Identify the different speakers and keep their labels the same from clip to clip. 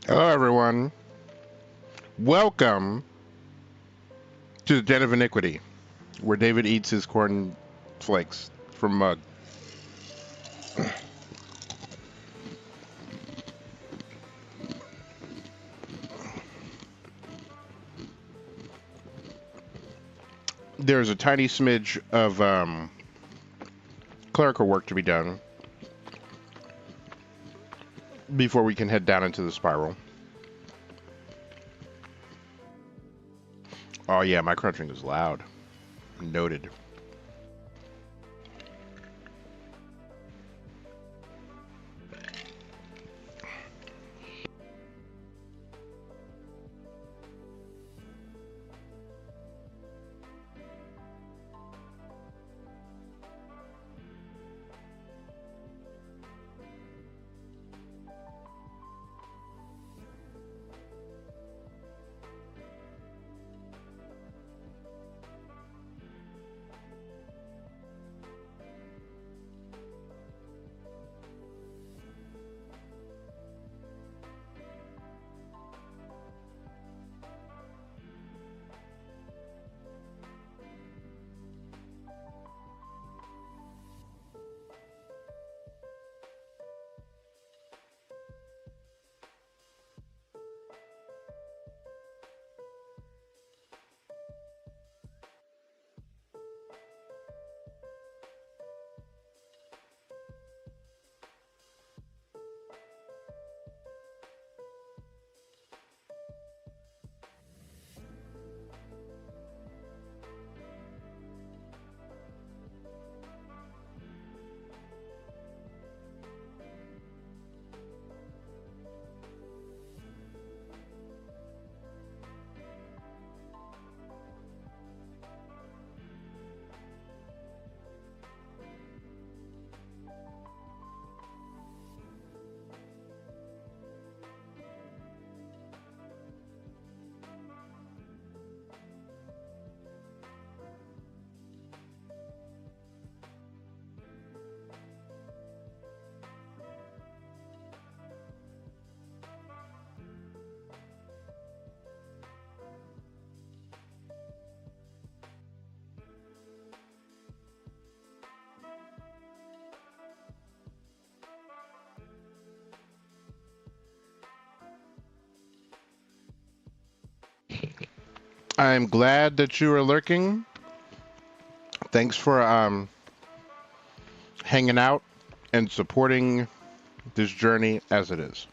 Speaker 1: Hello, everyone. Welcome to the Den of Iniquity, where David eats his corn flakes from mug. There's a tiny smidge of clerical work to be done before we can head down into the spiral. Oh yeah, my crunching is loud. Noted. I'm glad that you are lurking. Thanks for hanging out and supporting this journey as it is.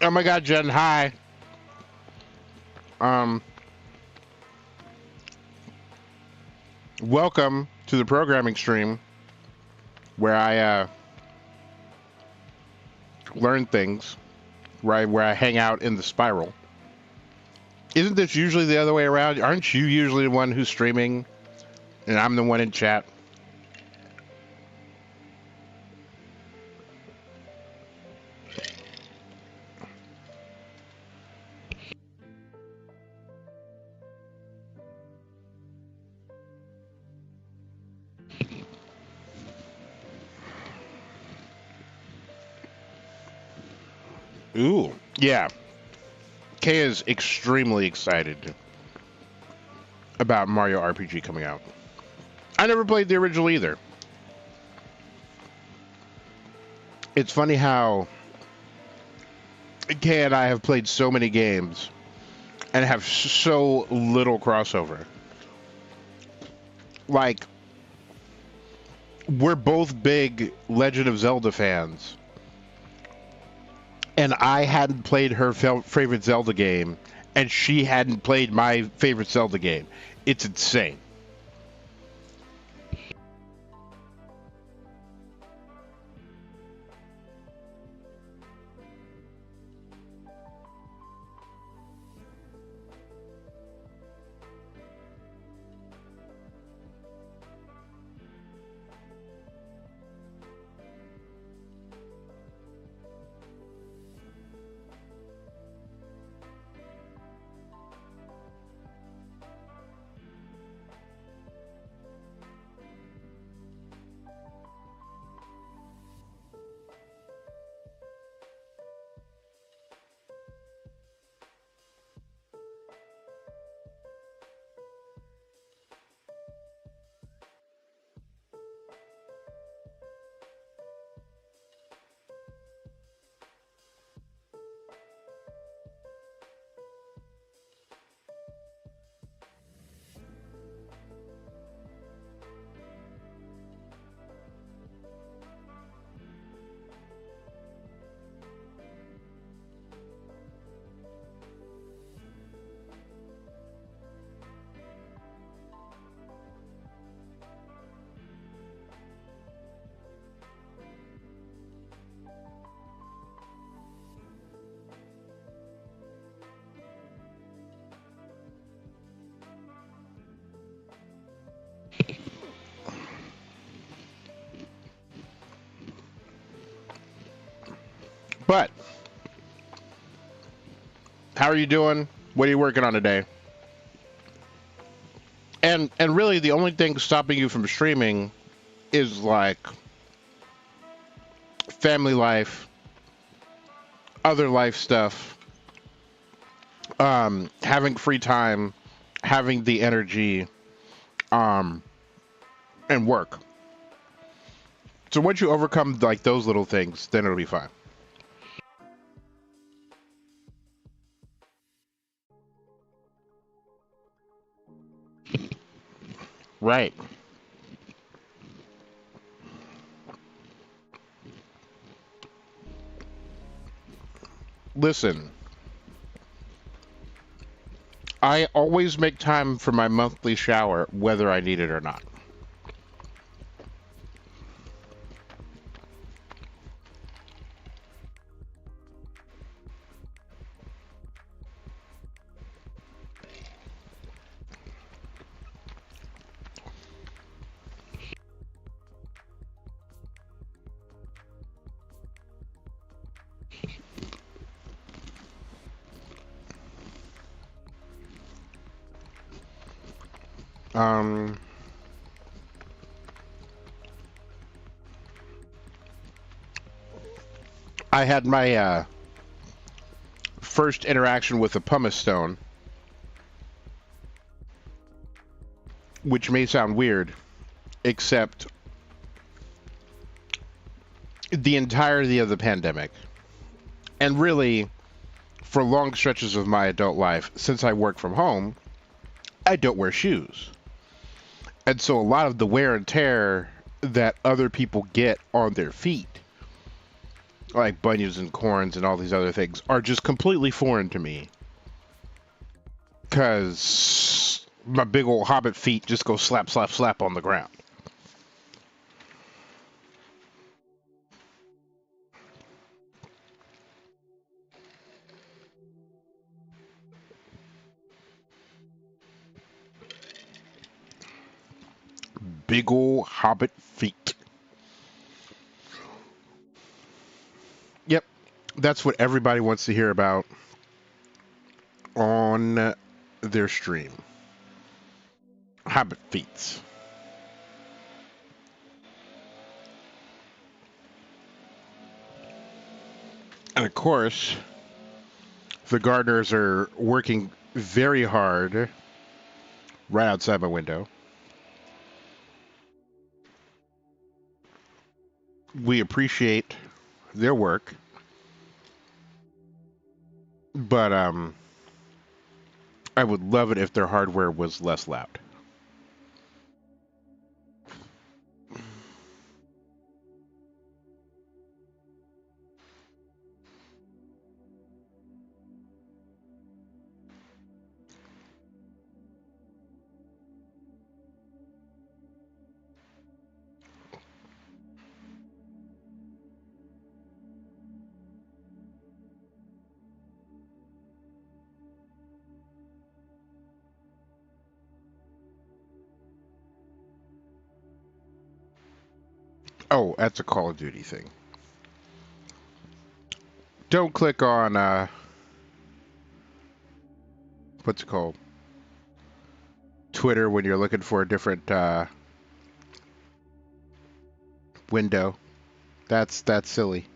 Speaker 1: Oh my God, Jen, hi. Um, Welcome to the programming stream where I learn things, where I hang out in the spiral. Isn't this usually the other way around? Aren't you usually the one who's streaming and I'm the one in chat? Ooh, yeah. Kay is extremely excited about Mario RPG coming out. I never played the original either. It's funny how Kay and I have played so many games and have so little crossover. Like, we're both big Legend of Zelda fans, and I hadn't played her favorite Zelda game, and she hadn't played my favorite Zelda game. It's insane. But how are you doing? What are you working on today? And really, the only thing stopping you from streaming is like family life, other life stuff, having free time, having the energy, and work. So once you overcome like those little things, then it'll be fine. Right. Listen, I always make time for my monthly shower, whether I need it or not. Um, I had my first interaction with a pumice stone, which may sound weird, except the entirety of the pandemic, and really for long stretches of my adult life, since I work from home, I don't wear shoes. And so a lot of the wear and tear that other people get on their feet, like bunions and corns and all these other things, are just completely foreign to me. Because my big old hobbit feet just go slap, slap, slap on the ground. Big old hobbit feet. Yep, that's what everybody wants to hear about on their stream. Hobbit feet. And of course, the gardeners are working very hard right outside my window. We appreciate their work, but I would love it if their hardware was less loud. Oh, that's a Call of Duty thing. Don't click on what's it called? Twitter when you're looking for a different window. That's silly.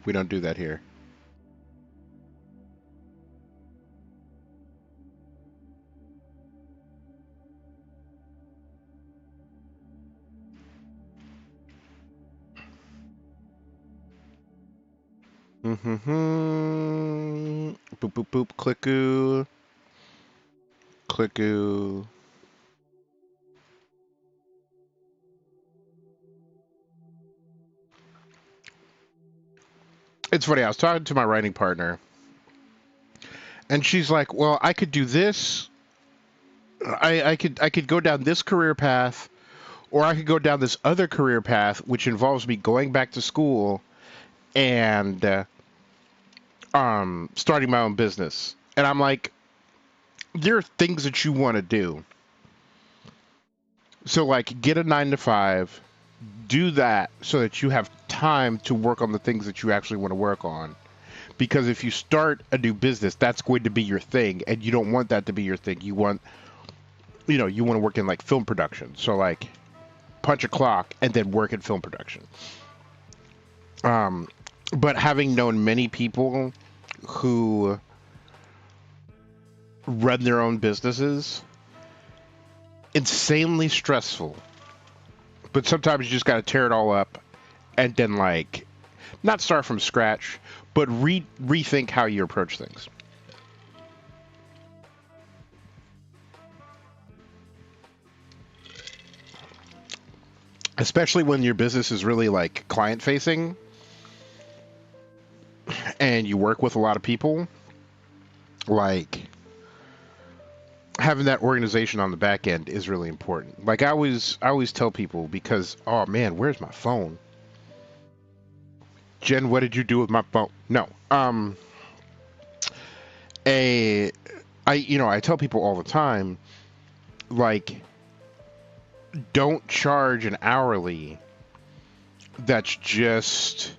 Speaker 1: We don't do that here. Mm-hmm. Boop boop boop. Clickoo. Clickoo. It's funny. I was talking to my writing partner, and she's like, "Well, I could do this. I could go down this career path, or I could go down this other career path, which involves me going back to school and starting my own business." And I'm like, there are things that you want to do. So like, get a 9 to 5, do that so that you have time to work on the things that you actually want to work on. Because if you start a new business, that's going to be your thing, and you don't want that to be your thing. You want, you want to work in like film production. So like, punch a clock and then work in film production. But having known many people who run their own businesses, insanely stressful. But sometimes you just got to tear it all up and then like not start from scratch, but rethink how you approach things. Especially when your business is really like client facing and you work with a lot of people, like having that organization on the back end is really important. Like I always tell people, because oh man, where's my phone? Jen, what did you do with my phone? No. A I tell people all the time, like, don't charge an hourly that's just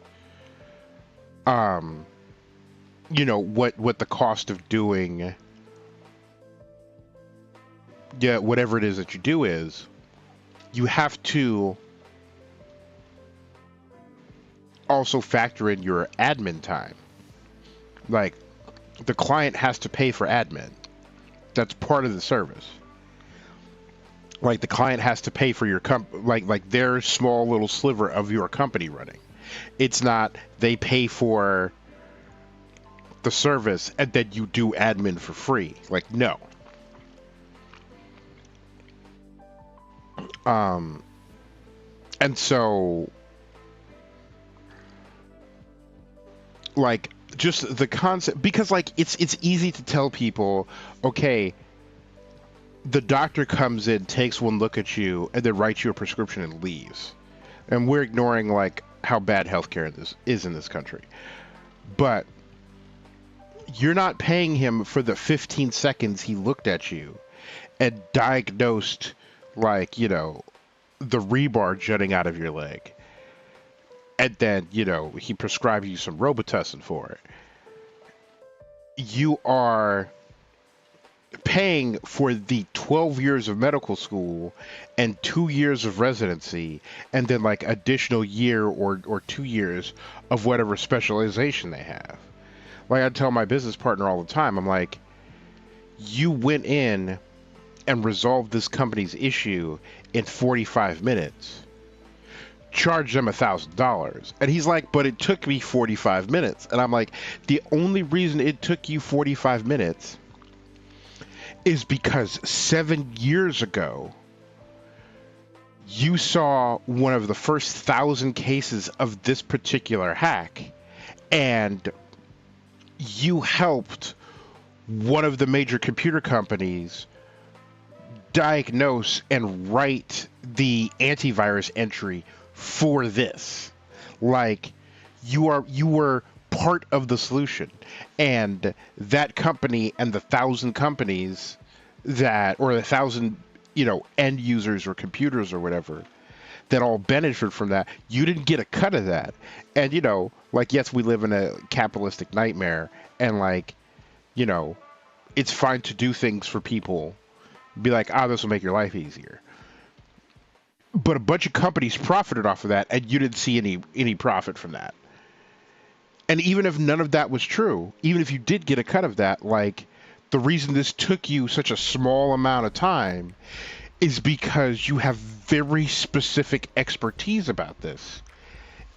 Speaker 1: what the cost of doing whatever it is that you do is. You have to also factor in your admin time. Like, the client has to pay for admin. That's part of the service. Like, the client has to pay for your like their small little sliver of your company running. It's not they pay for the service and then you do admin for free. Like, no. And so Like just the concept, because like it's easy to tell people, okay, the doctor comes in, takes one look at you, and then writes you a prescription and leaves. And we're ignoring like how bad healthcare in this is in this country. But you're not paying him for the 15 seconds he looked at you and diagnosed, like, the rebar jutting out of your leg. And then, he prescribed you some Robitussin for it. You are paying for the 12 years of medical school and 2 years of residency, and then like additional year or 2 years of whatever specialization they have. Like I tell my business partner all the time, I'm like, you went in and resolved this company's issue in 45 minutes. Charge them $1,000. And he's like, but it took me 45 minutes. And I'm like, the only reason it took you 45 minutes is because 7 years ago, you saw one of the first 1,000 cases of this particular hack, and you helped one of the major computer companies diagnose and write the antivirus entry for this. Like, you were part of the solution, and that company and the 1,000 companies that, or the 1,000 end users or computers or whatever that all benefit from that, you didn't get a cut of that. And like, yes, we live in a capitalistic nightmare, and like, it's fine to do things for people, be like, this will make your life easier, but a bunch of companies profited off of that, and you didn't see any profit from that. And even if none of that was true, even if you did get a cut of that, like, the reason this took you such a small amount of time is because you have very specific expertise about this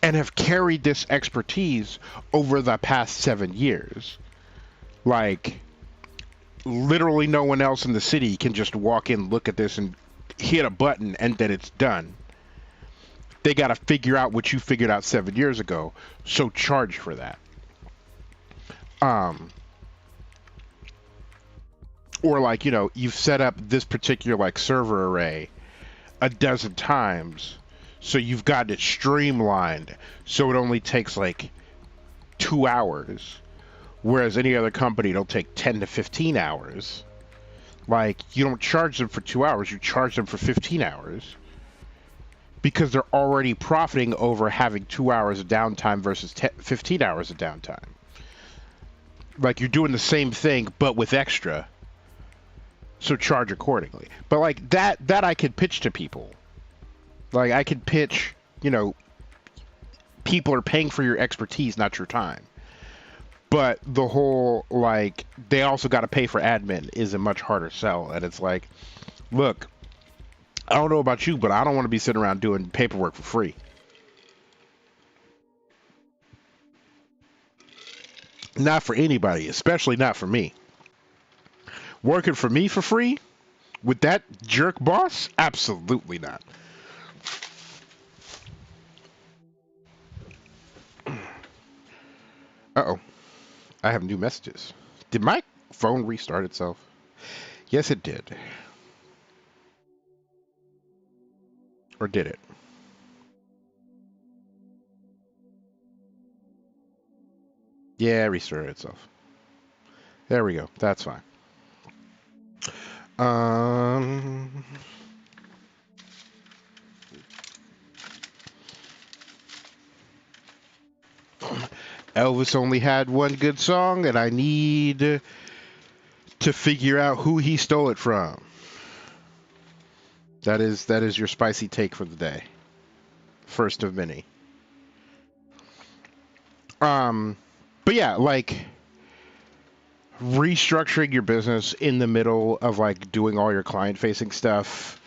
Speaker 1: and have carried this expertise over the past 7 years. Like, literally no one else in the city can just walk in, look at this, and hit a button, and then it's done. They got to figure out what you figured out 7 years ago, so charge for that. Or like, you've set up this particular like server array a dozen times, so you've got it streamlined, so it only takes like 2 hours, whereas any other company it'll take 10 to 15 hours. Like, you don't charge them for 2 hours, you charge them for 15 hours. Because they're already profiting over having 2 hours of downtime versus 15 hours of downtime. Like, you're doing the same thing, but with extra. So charge accordingly. But like, that I could pitch to people. Like, I could pitch, people are paying for your expertise, not your time. But the whole, like, they also got to pay for admin is a much harder sell. And it's like, look, I don't know about you, but I don't want to be sitting around doing paperwork for free. Not for anybody, especially not for me. Working for me for free? With that jerk boss? Absolutely not. Uh-oh. I have new messages. Did my phone restart itself? Yes, it did. Or did it? Yeah, it restarted itself. There we go. That's fine. Um... Elvis only had one good song, and I need to figure out who he stole it from. That is your spicy take for the day. First of many. But yeah, like, restructuring your business in the middle of like doing all your client facing stuff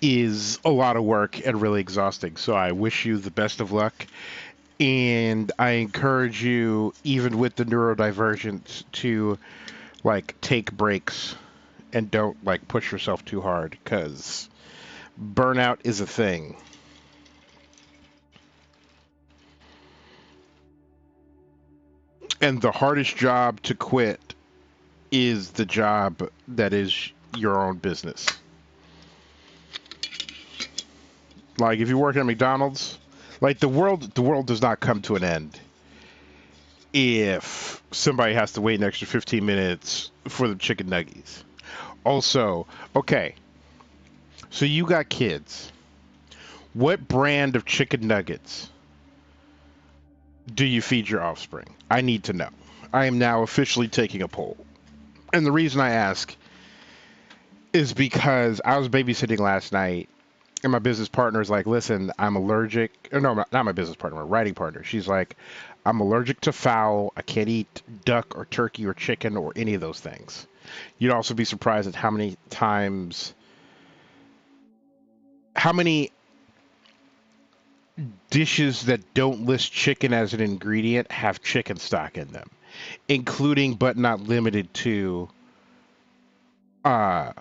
Speaker 1: is a lot of work and really exhausting. So I wish you the best of luck. And I encourage you, even with the neurodivergence, to like take breaks and don't like push yourself too hard, because burnout is a thing. And the hardest job to quit is the job that is your own business. Like if you work at McDonald's, like the world does not come to an end if somebody has to wait an extra 15 minutes for the chicken nuggies. Also, okay, so you got kids. What brand of chicken nuggets do you feed your offspring? I need to know. I am now officially taking a poll. And the reason I ask is because I was babysitting last night and my business partner is like, listen, I'm allergic. Or no, not my business partner, my writing partner. She's like, I'm allergic to fowl. I can't eat duck or turkey or chicken or any of those things. You'd also be surprised at how many times, how many dishes that don't list chicken as an ingredient have chicken stock in them, including but not limited to uh,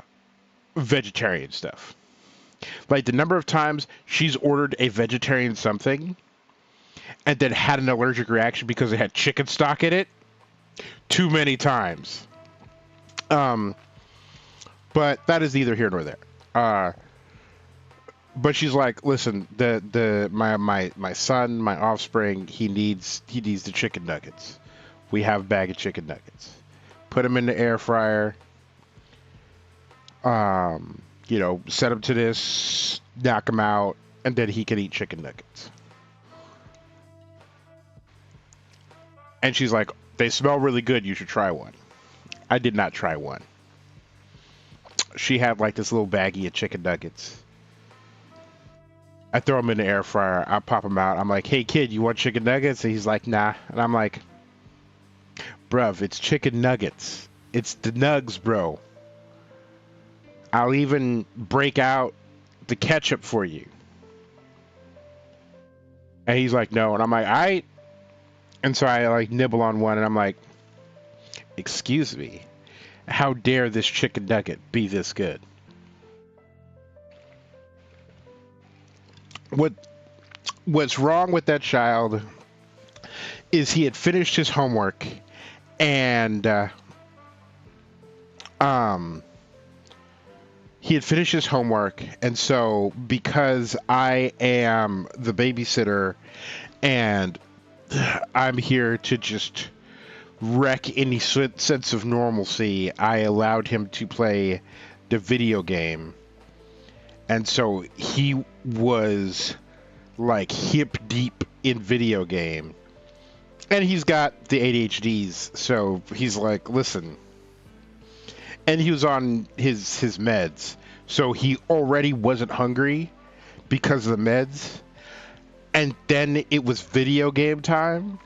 Speaker 1: vegetarian stuff. Like the number of times she's ordered a vegetarian something and then had an allergic reaction because it had chicken stock in it, too many times. Um, but that is neither here nor there. But she's like, listen, my son, my offspring, he needs the chicken nuggets. We have a bag of chicken nuggets. Put them in the air fryer. Set him to this, knock him out, and then he can eat chicken nuggets. And she's like, they smell really good. You should try one. I did not try one. She had like this little baggie of chicken nuggets. I throw them in the air fryer. I pop them out. I'm like, hey, kid, you want chicken nuggets? And he's like, nah. And I'm like, bruv, it's chicken nuggets. It's the nugs, bro. I'll even break out the ketchup for you. And he's like, no. And I'm like, all right. And so I like nibble on one and I'm like, excuse me. How dare this chicken nugget be this good? What's wrong with that child is he had finished his homework and so because I am the babysitter and I'm here to just wreck any sense of normalcy, I allowed him to play the video game. And so he was like hip deep in video game. And he's got the ADHDs, so he's like, listen. And he was on his meds. So he already wasn't hungry because of the meds. And then it was video game time.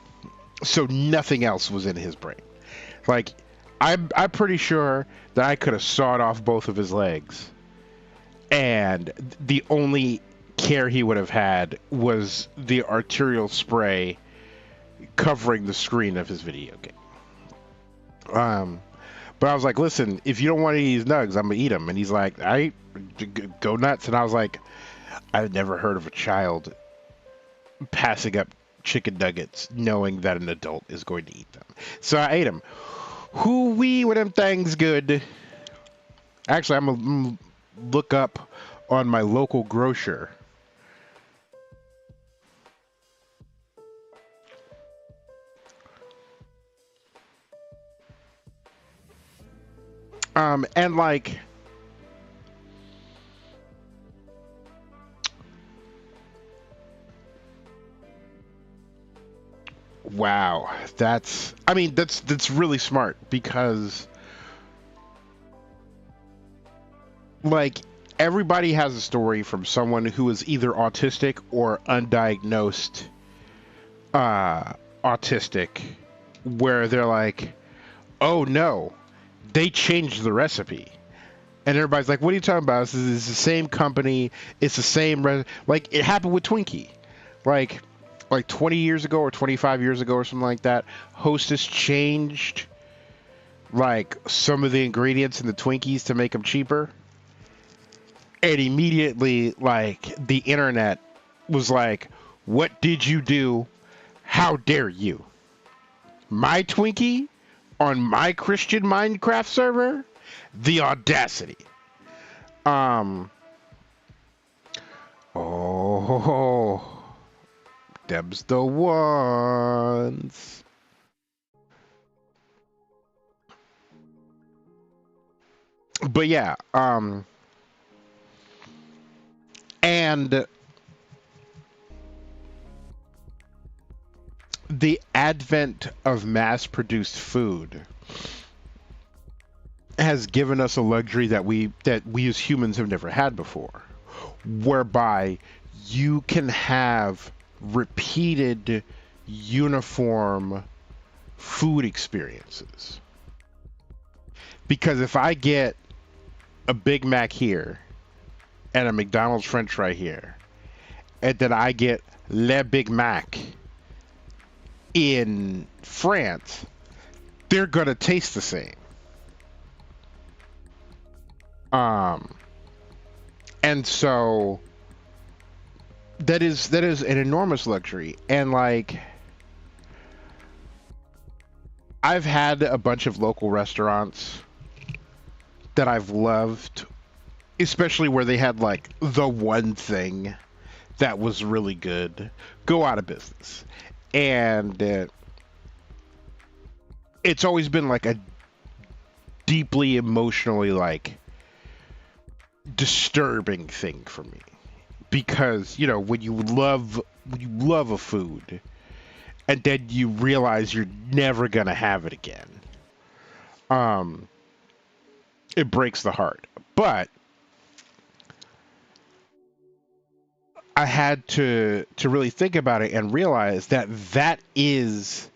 Speaker 1: So nothing else was in his brain. Like, I'm pretty sure that I could have sawed off both of his legs. And the only care he would have had was the arterial spray covering the screen of his video game. But I was like, listen, if you don't want to eat these nugs, I'm going to eat them. And he's like, all right, go nuts. And I was like, I've never heard of a child passing up chicken nuggets knowing that an adult is going to eat them. So I ate them. Hoo-wee, were them things good. Actually, I'm going to look up on my local grocer. And like, wow, that's really smart because like everybody has a story from someone who is either autistic or undiagnosed autistic where they're like, oh no, they changed the recipe. And everybody's like, what are you talking about? This is the same company. It's the same. Like, it happened with Twinkie. Like 20 years ago or 25 years ago or something like that, Hostess changed, like, some of the ingredients in the Twinkies to make them cheaper. And immediately, like, the internet was like, what did you do? How dare you? my Twinkie on my Christian Minecraft server, the audacity. Um, oh, them's the ones. But yeah, and the advent of mass-produced food has given us a luxury that we as humans have never had before, whereby you can have repeated uniform food experiences. Because if I get a Big Mac here and a McDonald's French fry here, and then I get Le Big Mac in France, they're gonna taste the same. Um, and so that is an enormous luxury. And like I've had a bunch of local restaurants that I've loved, especially where they had like the one thing that was really good go out of business. And it's always been like a deeply emotionally like disturbing thing for me, because when you love a food and then you realize you're never gonna have it again, um it breaks the heart. But I had to really think about it and realize that that is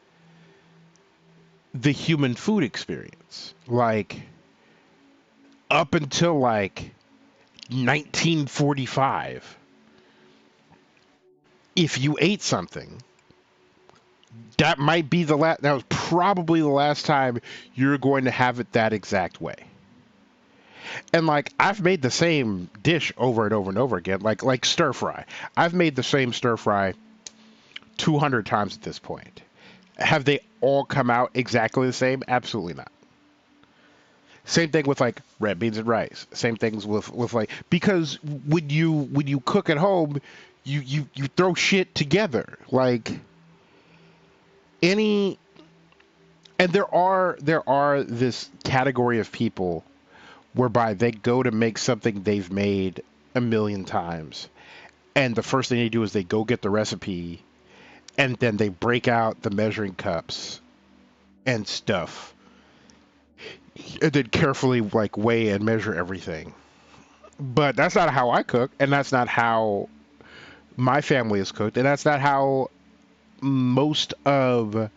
Speaker 1: the human food experience. Like up until like 1945, if you ate something, that was probably the last time you're going to have it that exact way. And like I've made the same dish over and over and over again, like stir fry. I've made the same stir fry 200 times at this point. Have they all come out exactly the same? Absolutely not. Same thing with like red beans and rice. Same things with like, because when you cook at home, you throw shit together. Like any and there are this category of people whereby they go to make something they've made a million times, and the first thing they do is they go get the recipe, and then they break out the measuring cups and stuff, and then carefully like weigh and measure everything. But that's not how I cook, and that's not how my family is cooked, and that's not how most of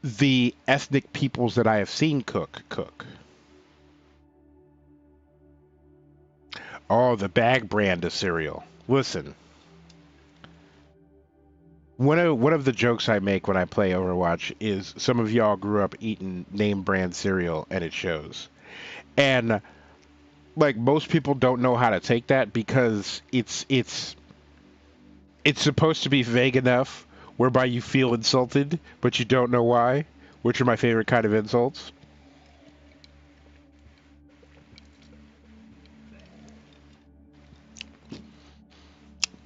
Speaker 1: the ethnic peoples that I have seen cook. Oh, the bag brand of cereal. Listen, one of the jokes I make when I play Overwatch is some of y'all grew up eating name brand cereal, and it shows. And like most people don't know how to take that, because it's supposed to be vague enough whereby you feel insulted, but you don't know why, which are my favorite kind of insults.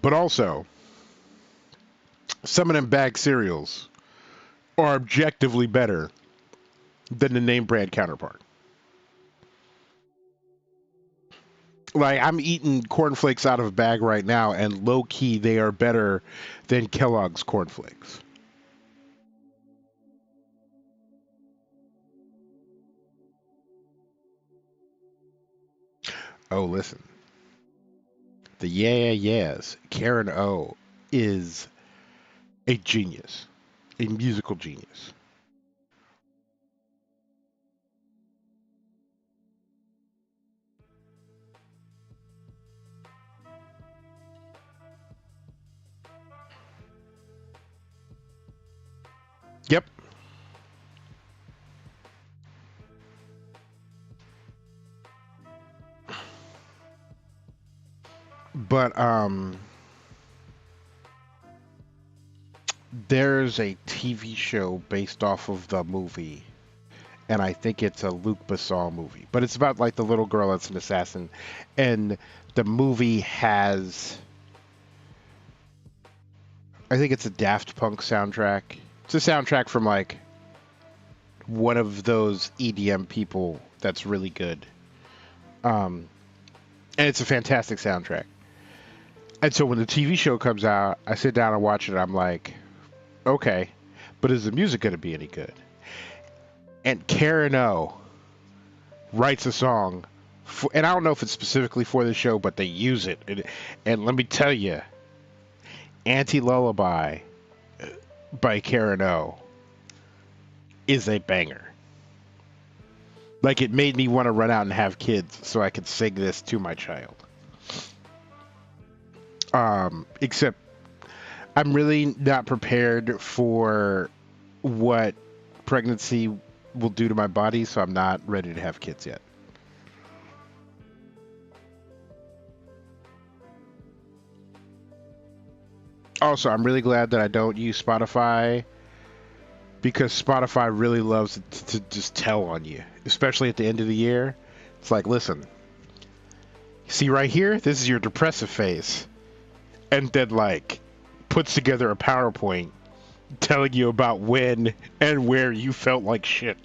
Speaker 1: But also, some of them bag cereals are objectively better than the name brand counterpart. Like I'm eating cornflakes out of a bag right now, and low key they are better than Kellogg's cornflakes. Oh, listen, the yeahs. Karen O is a genius, a musical genius. Yep. But There's a TV show based off of the movie, and I think it's a Luc Besson movie. But it's about like the little girl that's an assassin, and the movie has, I think it's a Daft Punk soundtrack. It's a soundtrack from like one of those EDM people that's really good. Um, and it's a fantastic soundtrack. And so when the TV show comes out, I sit down and watch it. I'm like, okay, but is the music going to be any good? And Karen O writes a song, and I don't know if it's specifically for the show, but they use it. And let me tell you, Anti Lullaby by Karen O is a banger. Like, it made me want to run out and have kids so I could sing this to my child. Except I'm really not prepared for what pregnancy will do to my body, so I'm not ready to have kids yet. Also, I'm really glad that I don't use Spotify because Spotify really loves to just tell on you, especially at the end of the year. It's like, listen, see right here, this is your depressive phase. And then, like, puts together a PowerPoint telling you about when and where you felt like shit.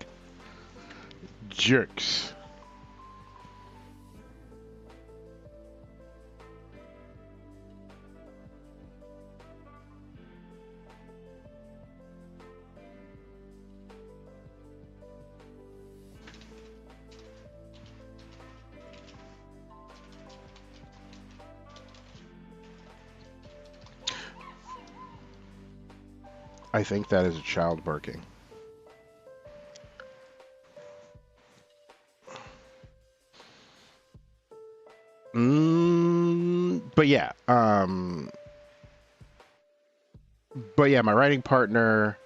Speaker 1: Jerks. I think that is a child barking. But yeah, my writing partner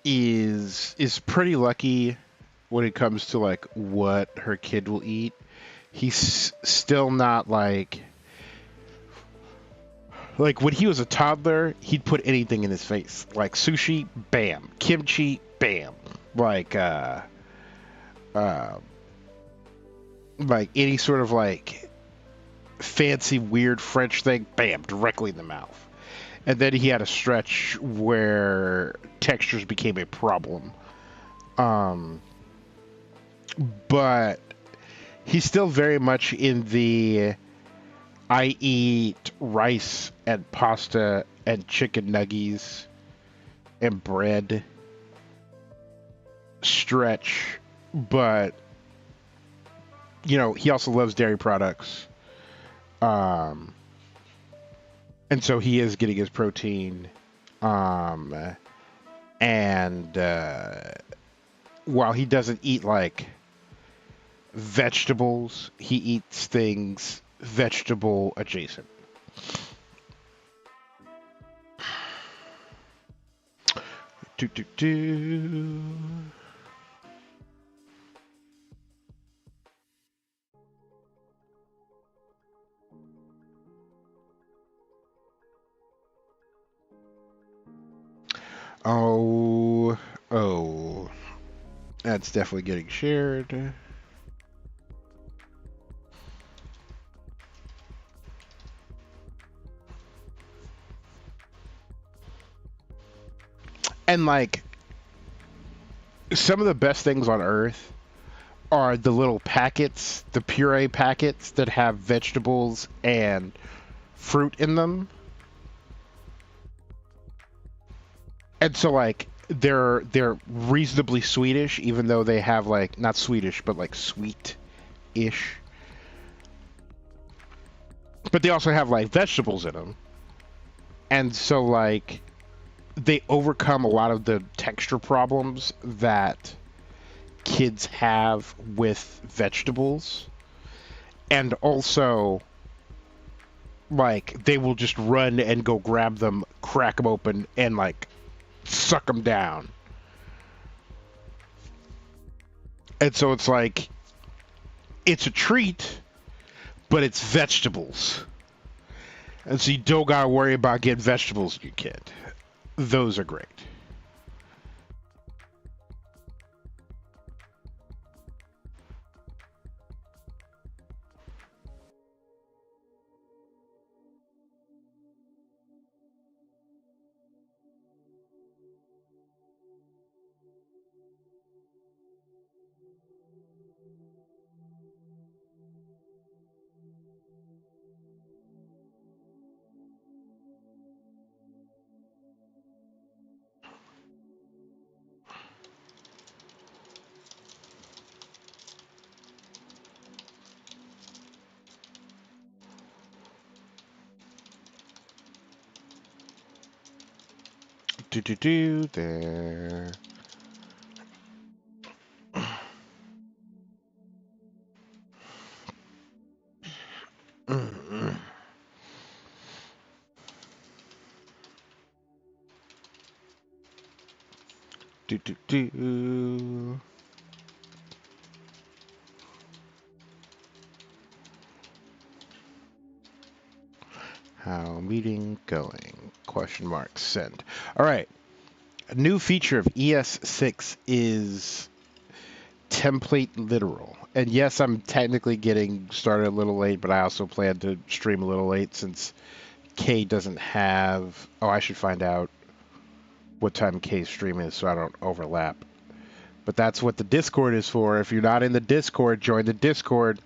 Speaker 1: is pretty lucky when it comes to like what her kid will eat. He's still not like when he was a toddler, he'd put anything in his face. Like sushi, bam. Kimchi, bam. Like uh like any sort of like fancy weird French thing, bam, directly in the mouth. And then he had a stretch where textures became a problem. Um but he's still very much in the I eat rice and pasta and chicken nuggies and bread stretch, but he also loves dairy products. Um, and so he is getting his protein. Um, and while he doesn't eat like vegetables, he eats things vegetable adjacent. Do do do. Oh, oh, that's definitely getting shared. And like some of the best things on earth are the little packets, the puree packets that have vegetables and fruit in them. And so like they're reasonably Swedish, even though they have like not Swedish, but like sweet-ish. But they also have like vegetables in them. And so like they overcome a lot of the texture problems that kids have with vegetables. And also like they will just run and go grab them, crack them open and like suck them down. And so it's like it's a treat, but it's vegetables. And so you don't gotta worry about getting vegetables in your kid. Those are great. There. How meeting going? Question mark. Send. All right. A new feature of ES6 is template literal. And yes, I'm technically getting started a little late, but I also plan to stream a little late since K doesn't have... Oh, I should find out what time K's stream is so I don't overlap. But that's what the Discord is for. If you're not in the Discord, join the Discord.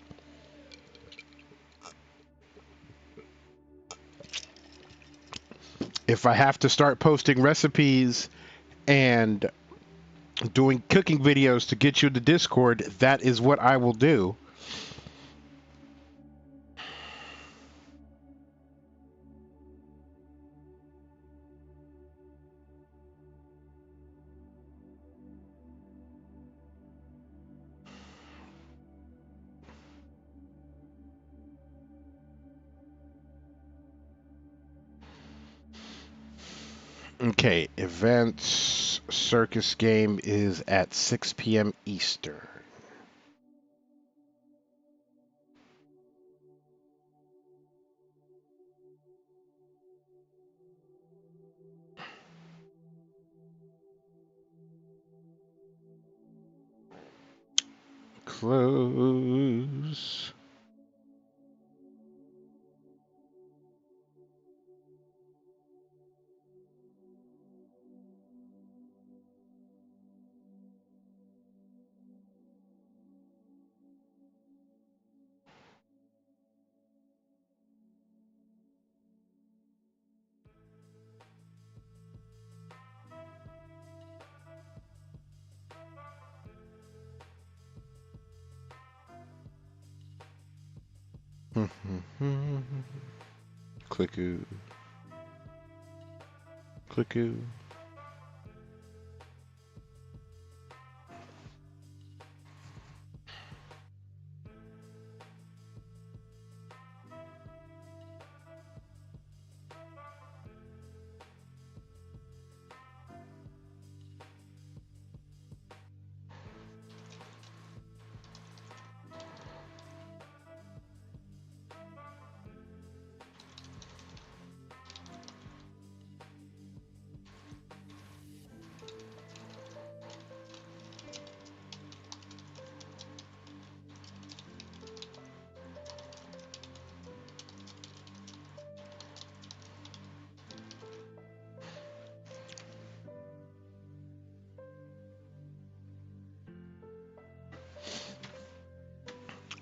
Speaker 1: If I have to start posting recipes and doing cooking videos to get you to Discord, that is what I will do. Okay, events circus game is at 6 p.m. Eastern. Close. Clickoo. Clickoo.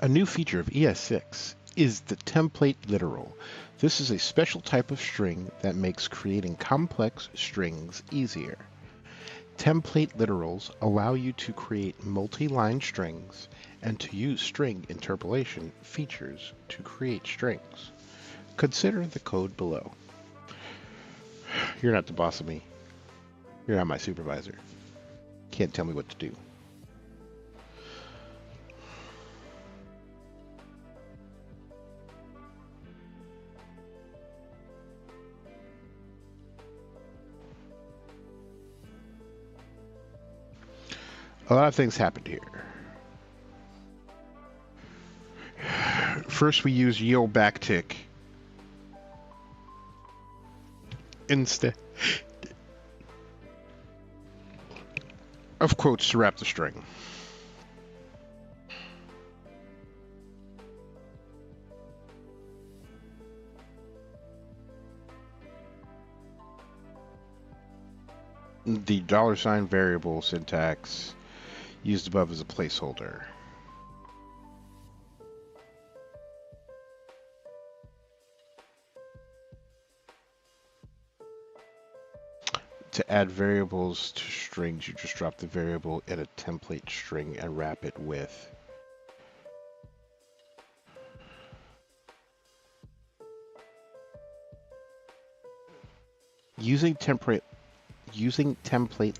Speaker 1: A new feature of ES6 is the template literal. This is a special type of string that makes creating complex strings easier. Template literals allow you to create multi-line strings and to use string interpolation features to create strings. Consider the code below. You're not the boss of me. You're not my supervisor. Can't tell me what to do. A lot of things happened here. First, we use yield backtick instead of quotes to wrap the string. The $ variable syntax used above as a placeholder. To add variables to strings, you just drop the variable in a template string and wrap it with. Using template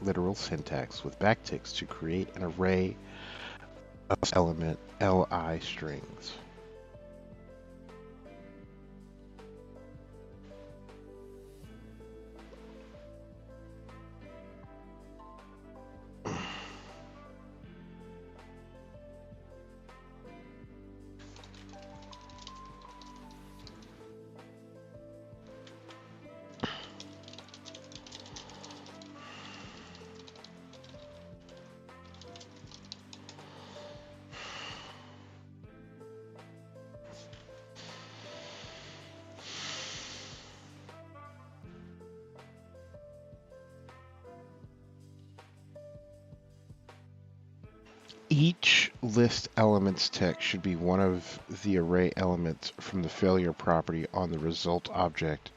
Speaker 1: literal syntax with backticks to create an array of element li strings. Each list elements text should be one of the array elements from the failure property on the result object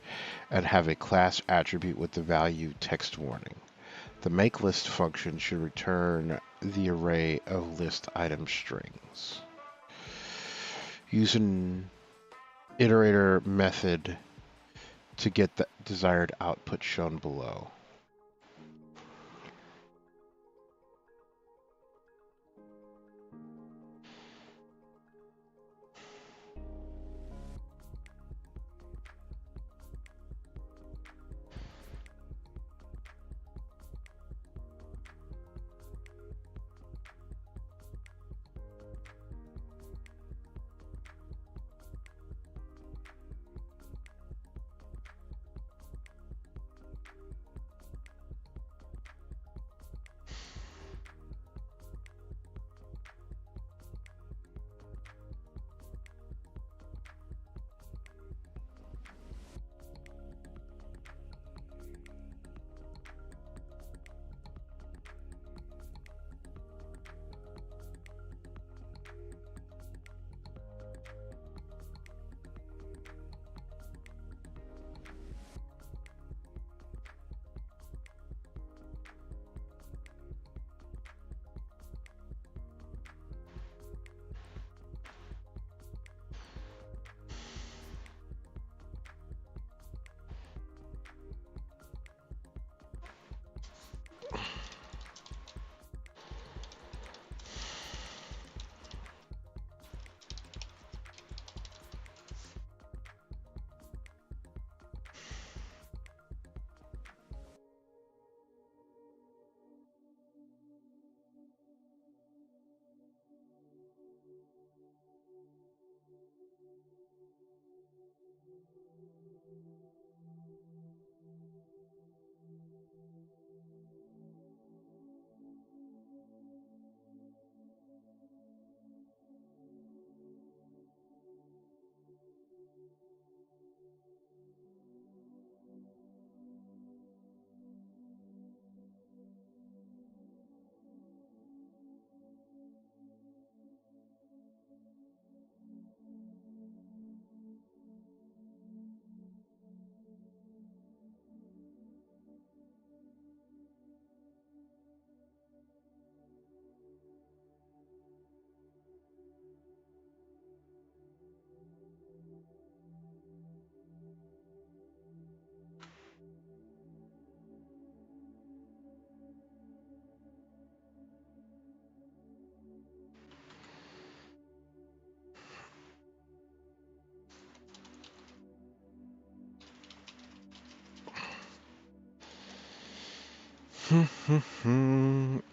Speaker 1: and have a class attribute with the value text warning. The makeList function should return the array of list item strings. Use an iterator method to get the desired output shown below.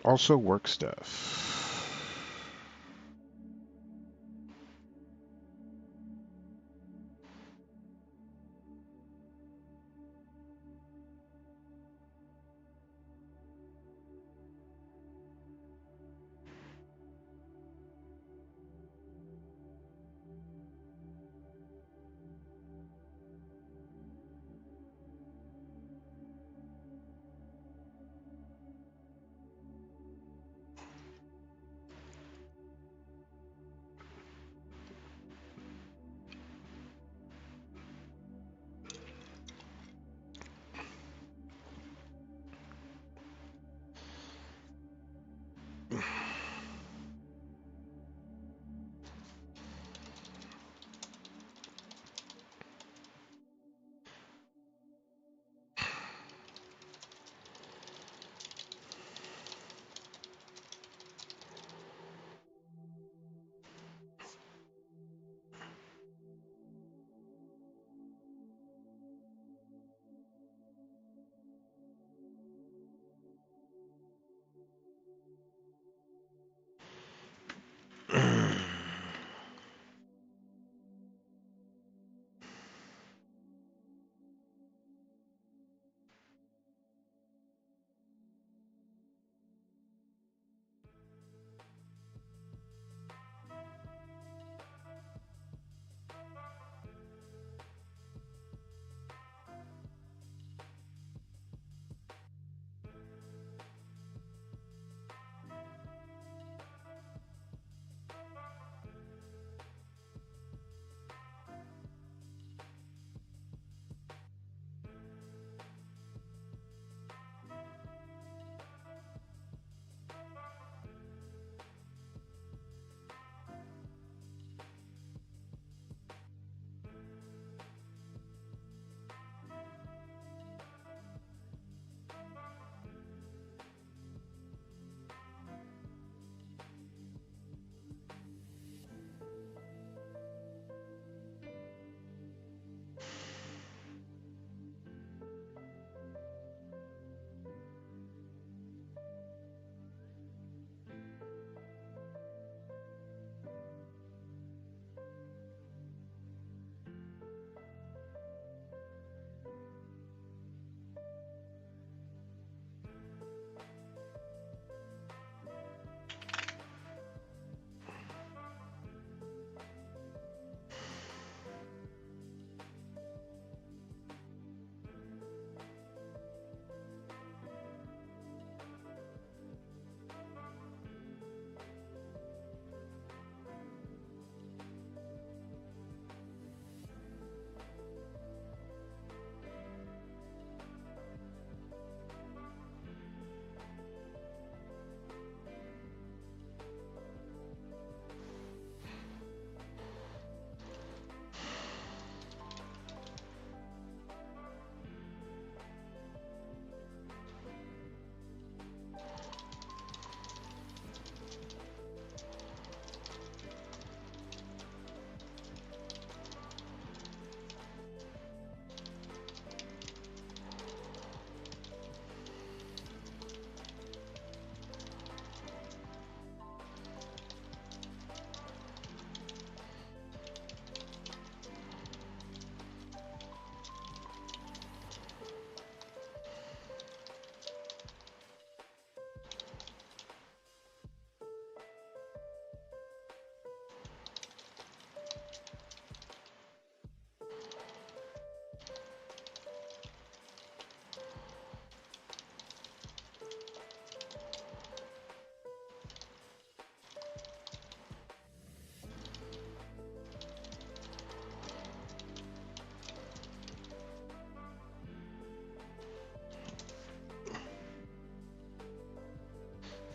Speaker 1: Also work stuff.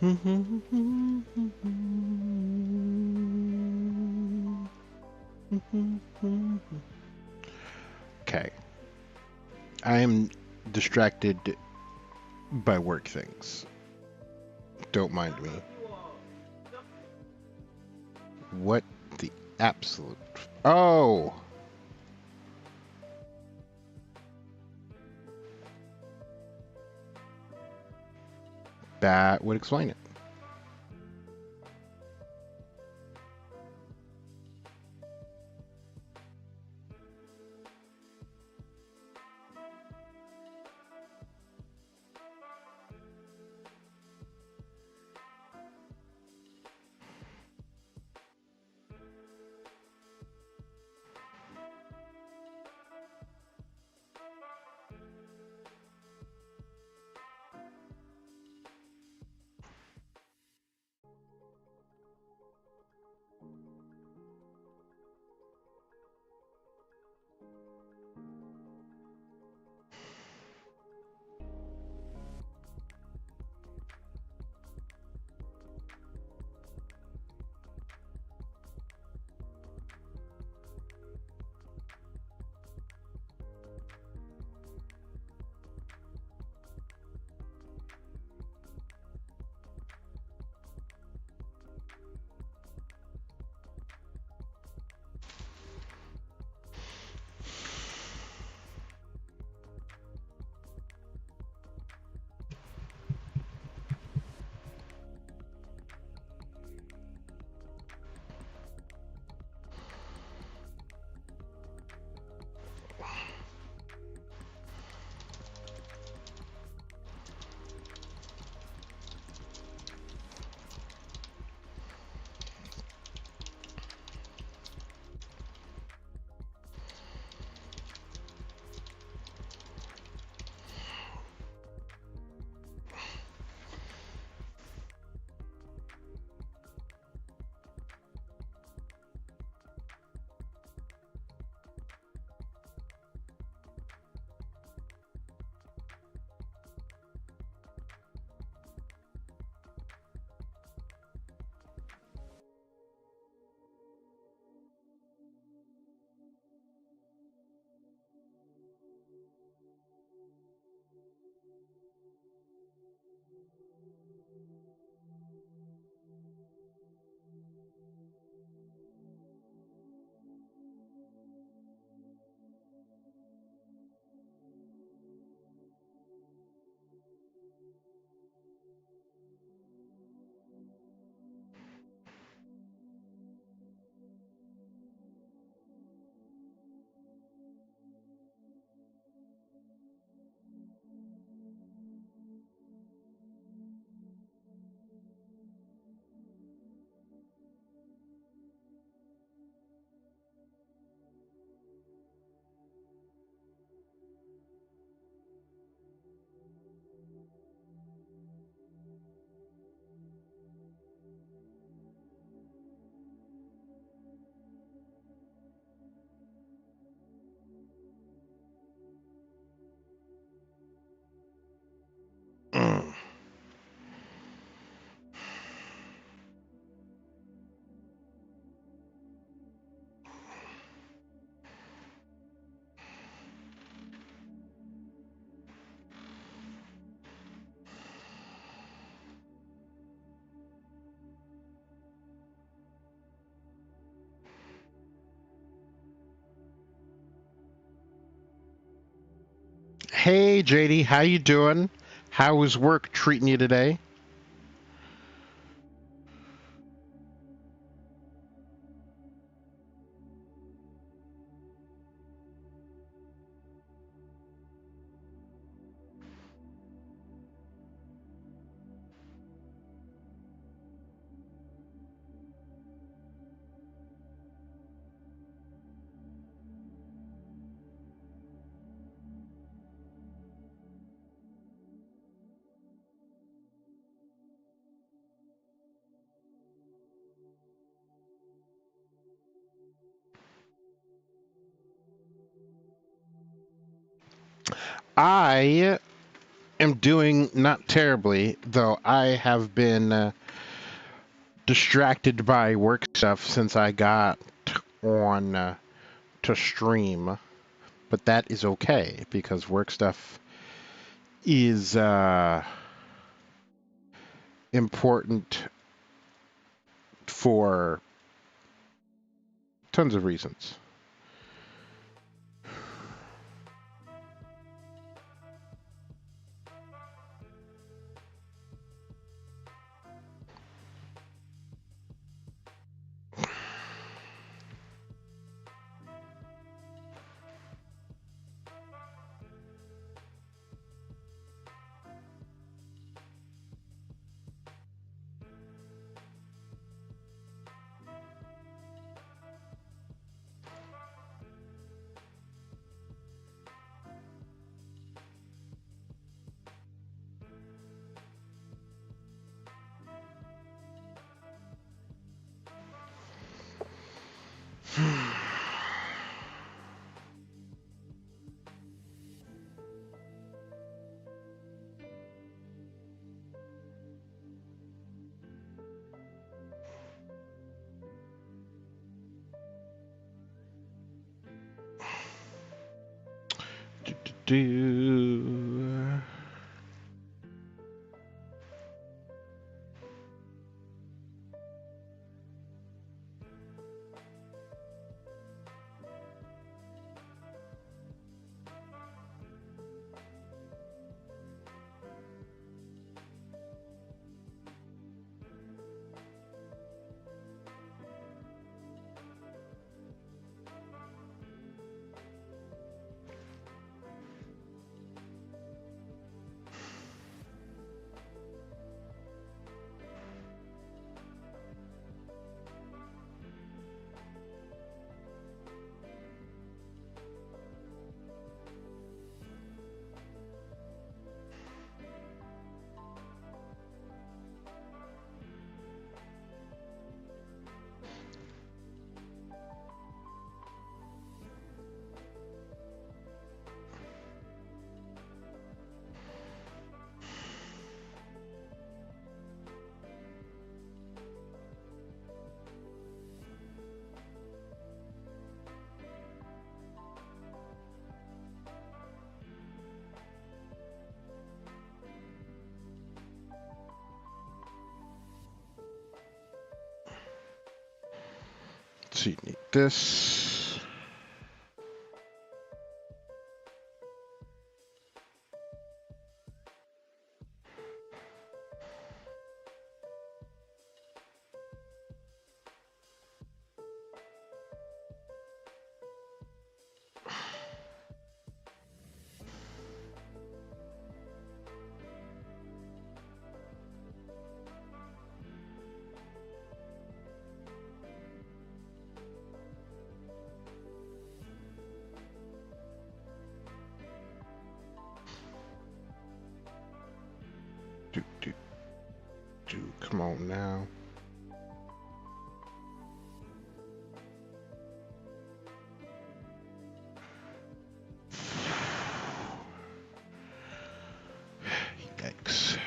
Speaker 1: Okay. I am distracted by work things. Don't mind me. What the absolute... Oh! That would explain it. Mm. Hey, JD, how you doing? How is work treating you today? I am doing not terribly, though I have been distracted by work stuff since I got on to stream. But that is okay because work stuff is important for tons of reasons. Do. So you need this. Come on now. Yikes.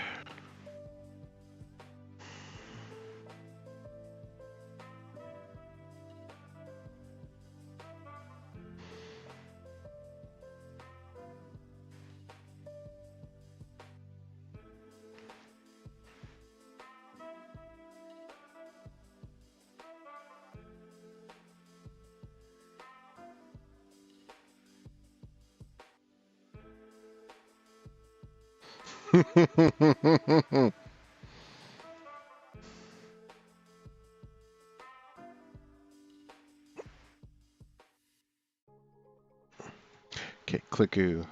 Speaker 1: Okay, click-oo.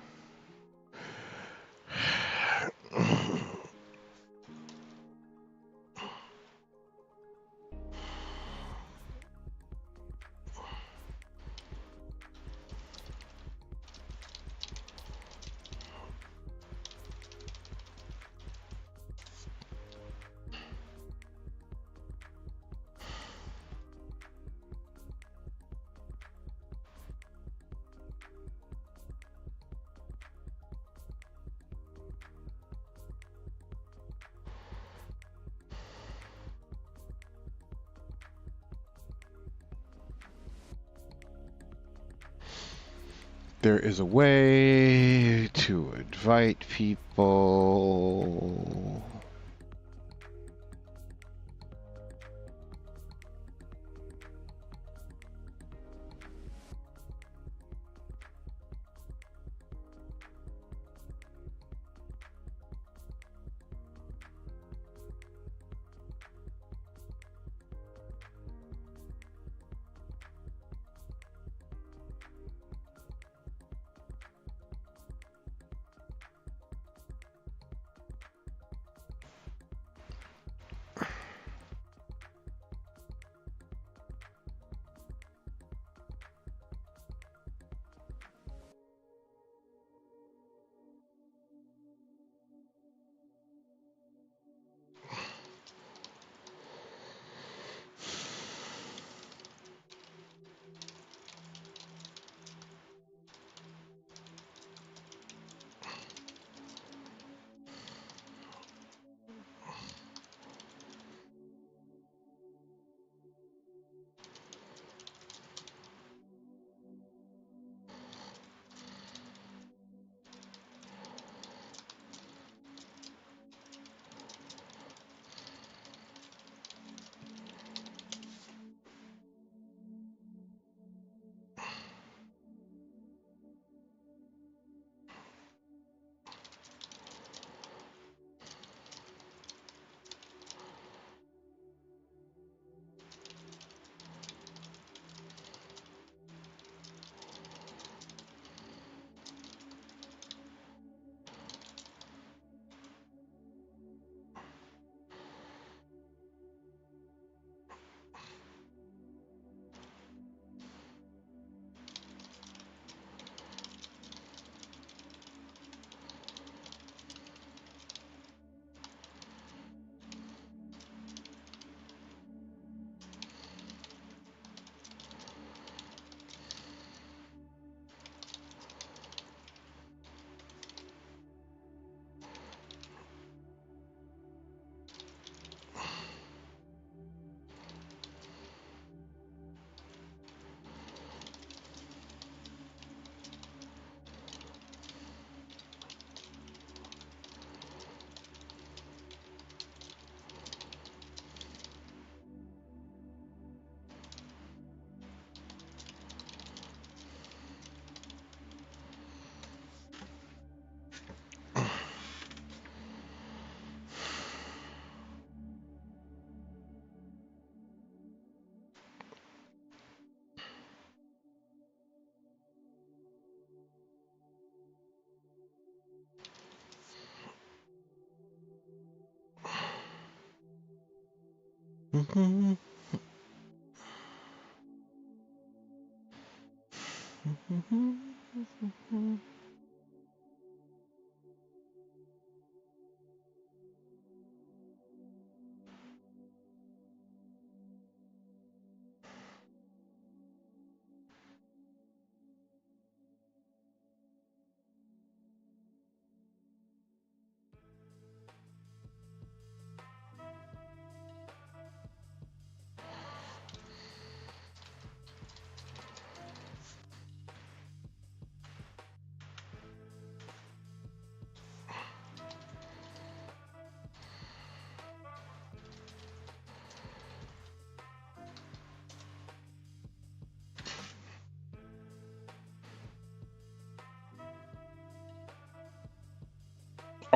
Speaker 1: there is a way to invite people.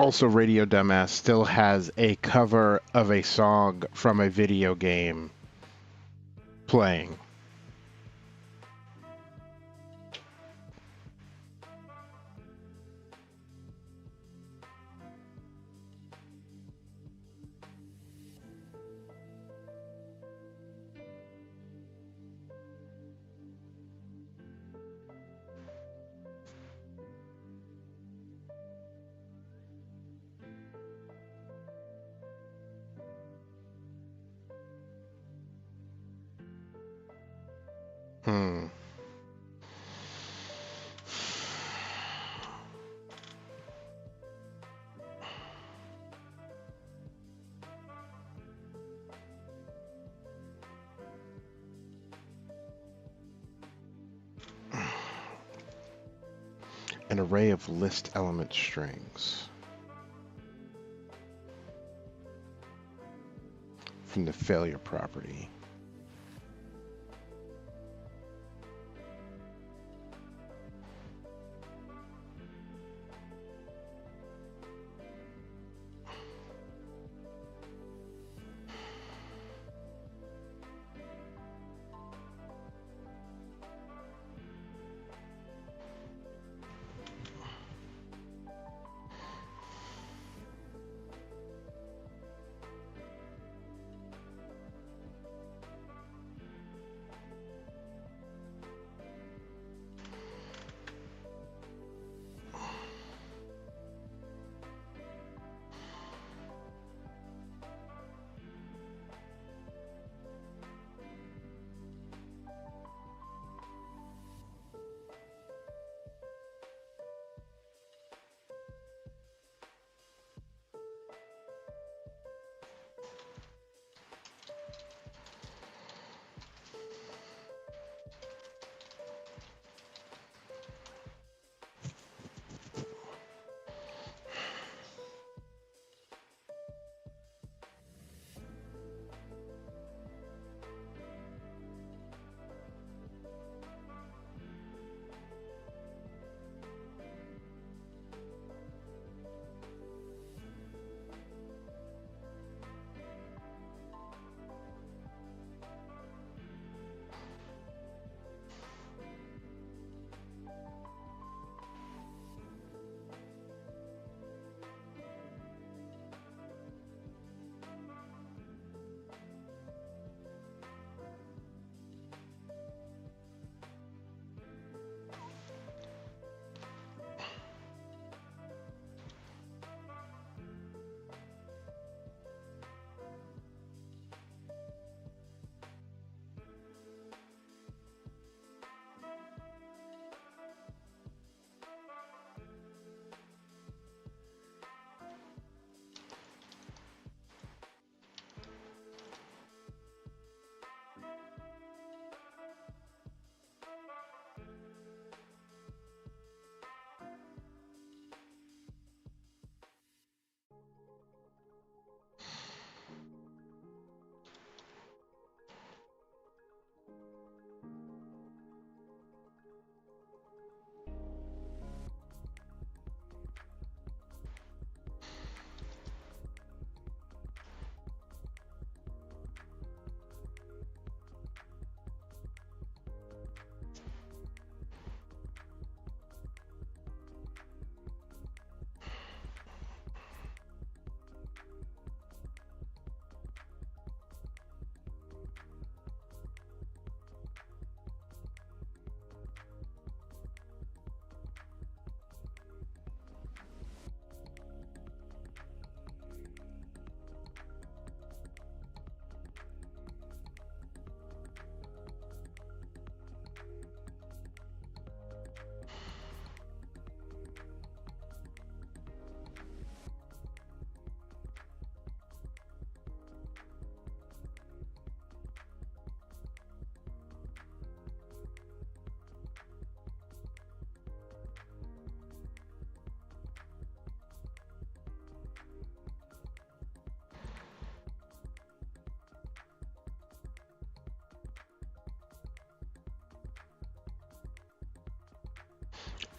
Speaker 1: Also, Radio Dumbass still has a cover of a song from a video game playing. Hmm. An array of list element strings from the failure property.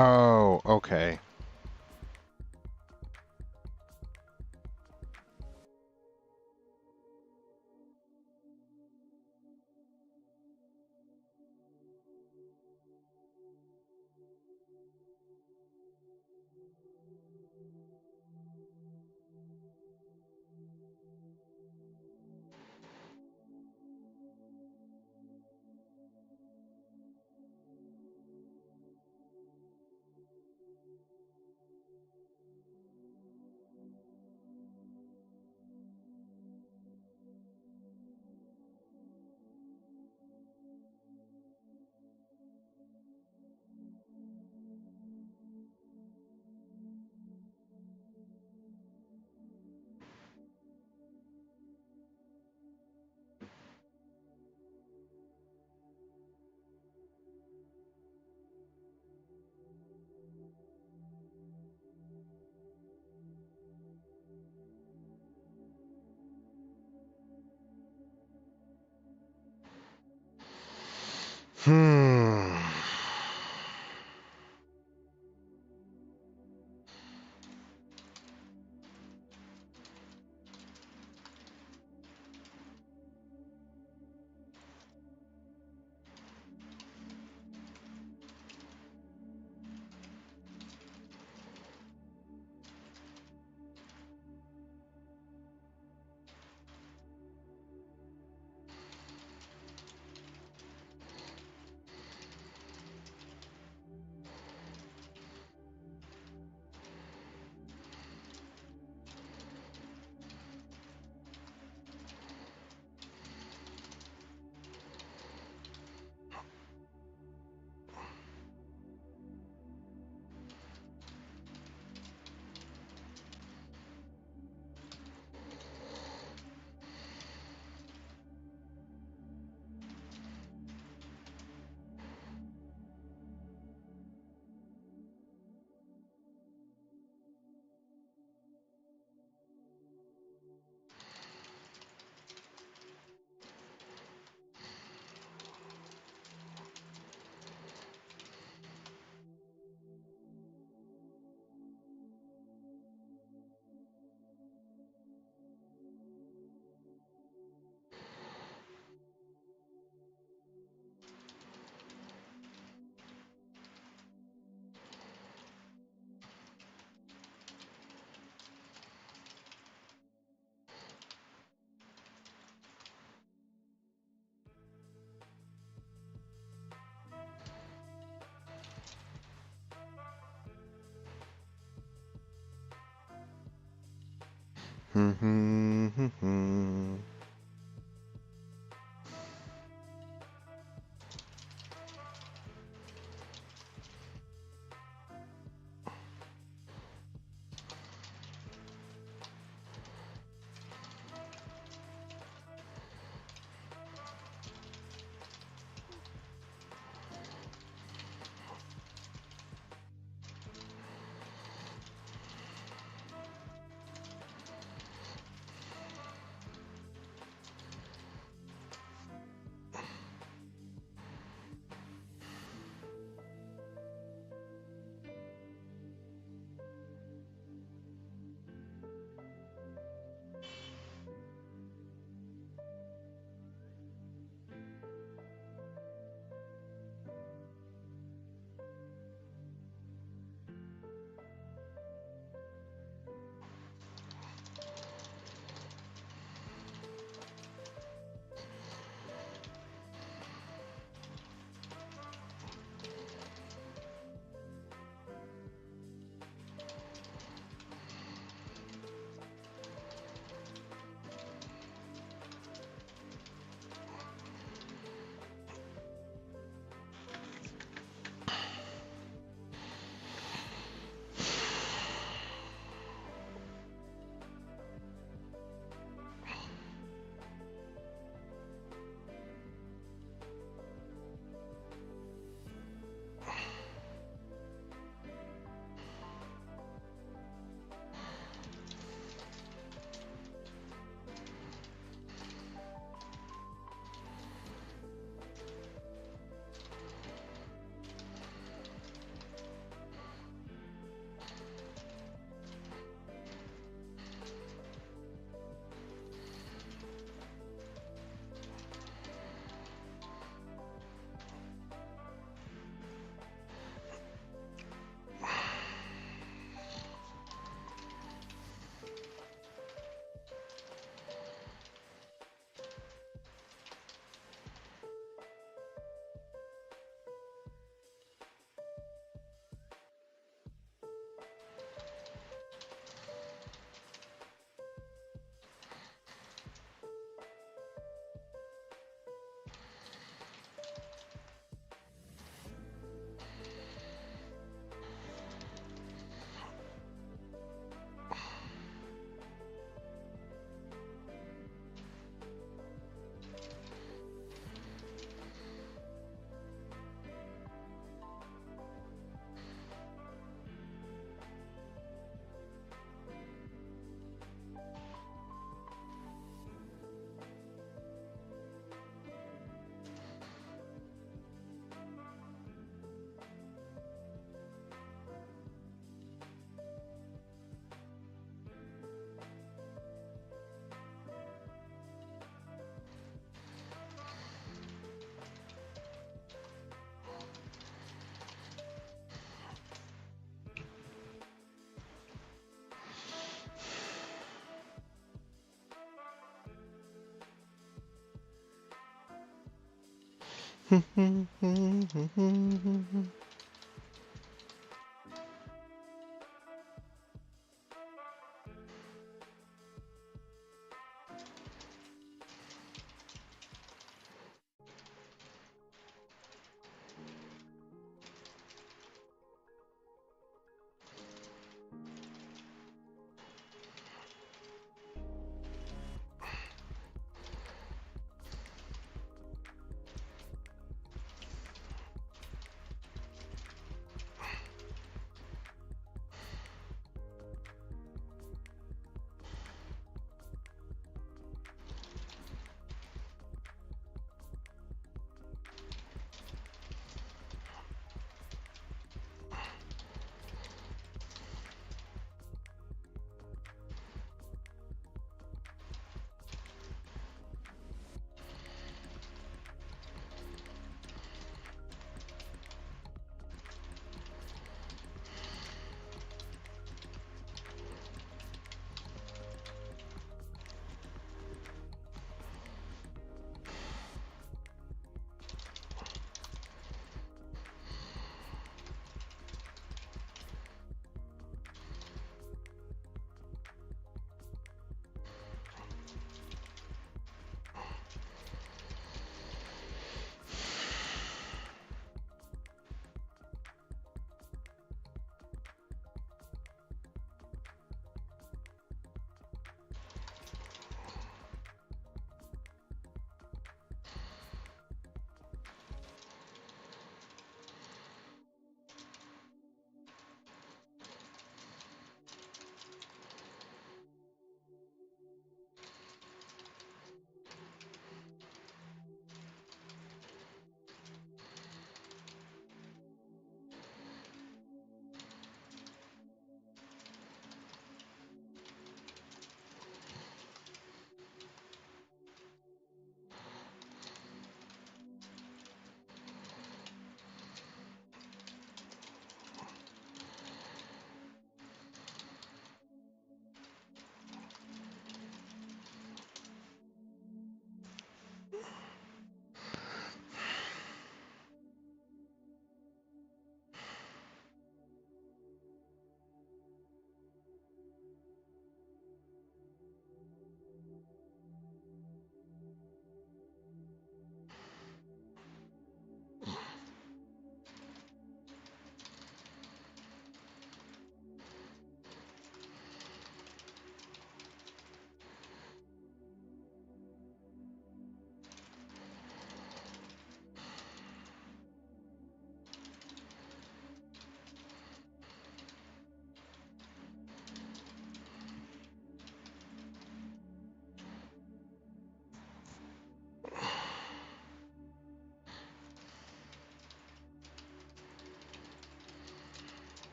Speaker 1: Oh, okay.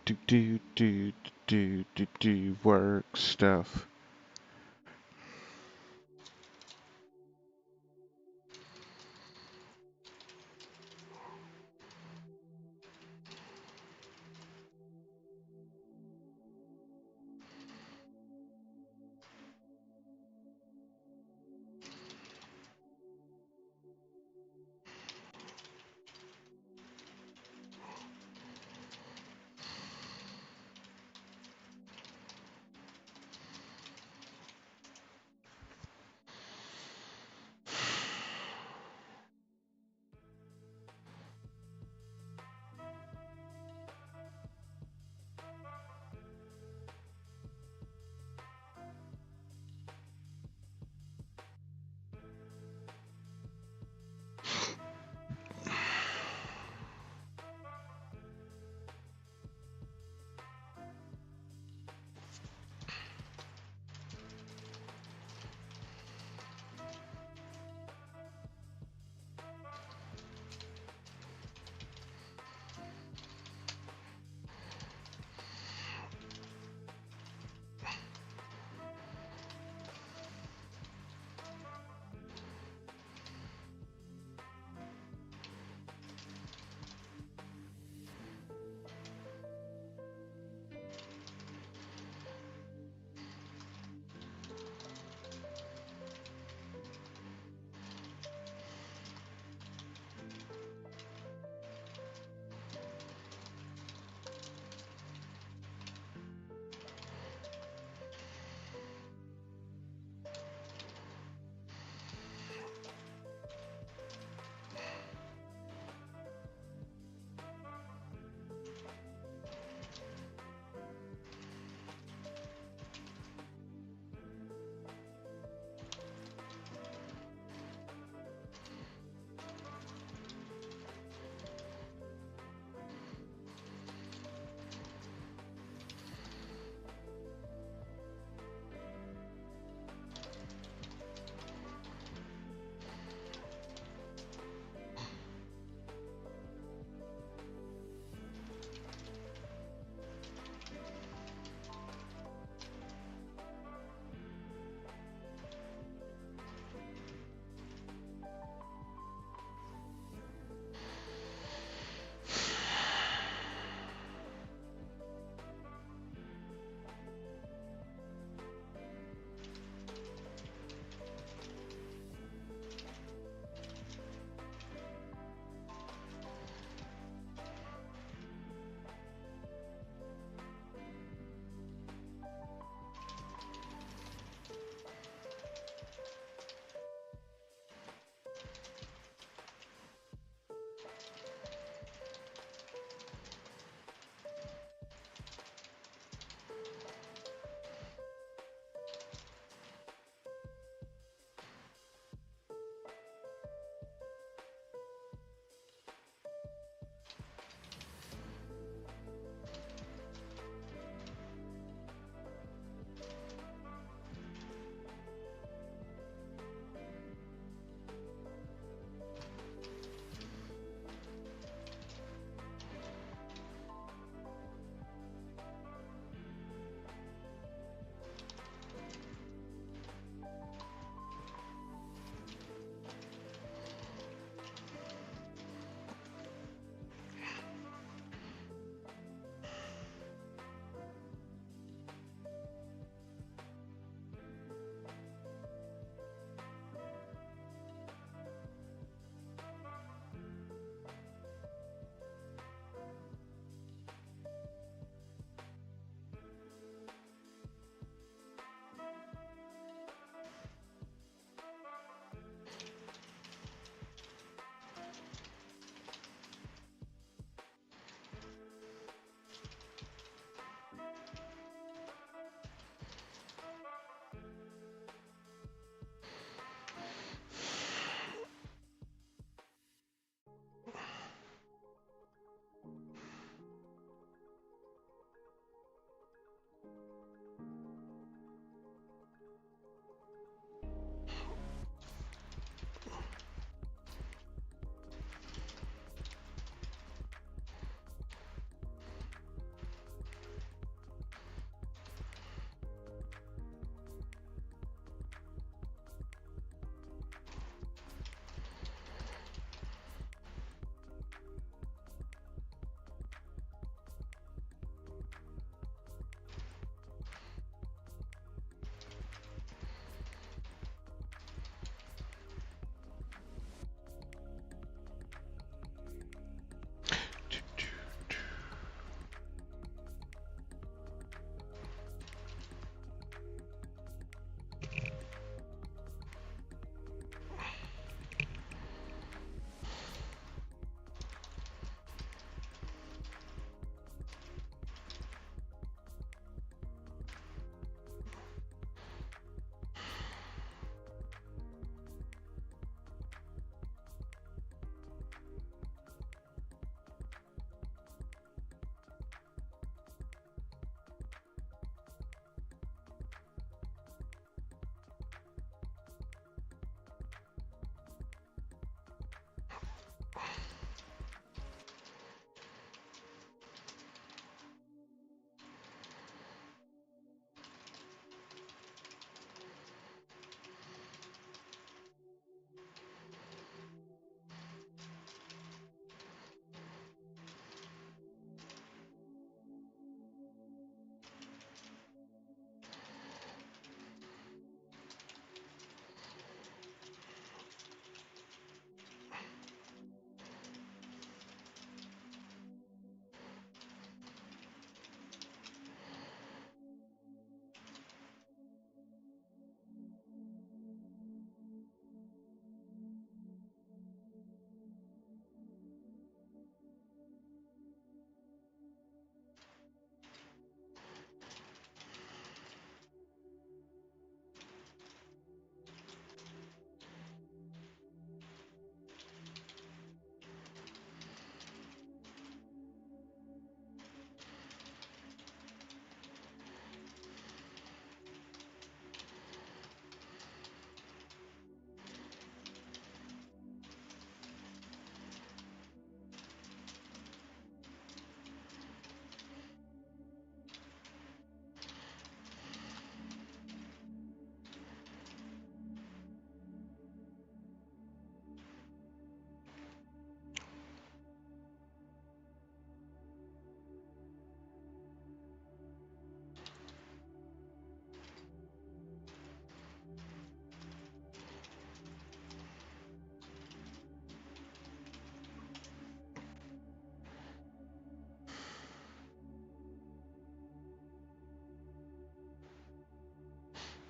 Speaker 1: Do work stuff.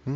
Speaker 1: All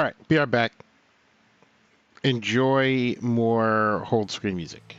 Speaker 1: right, be right back. Enjoy more hold screen music.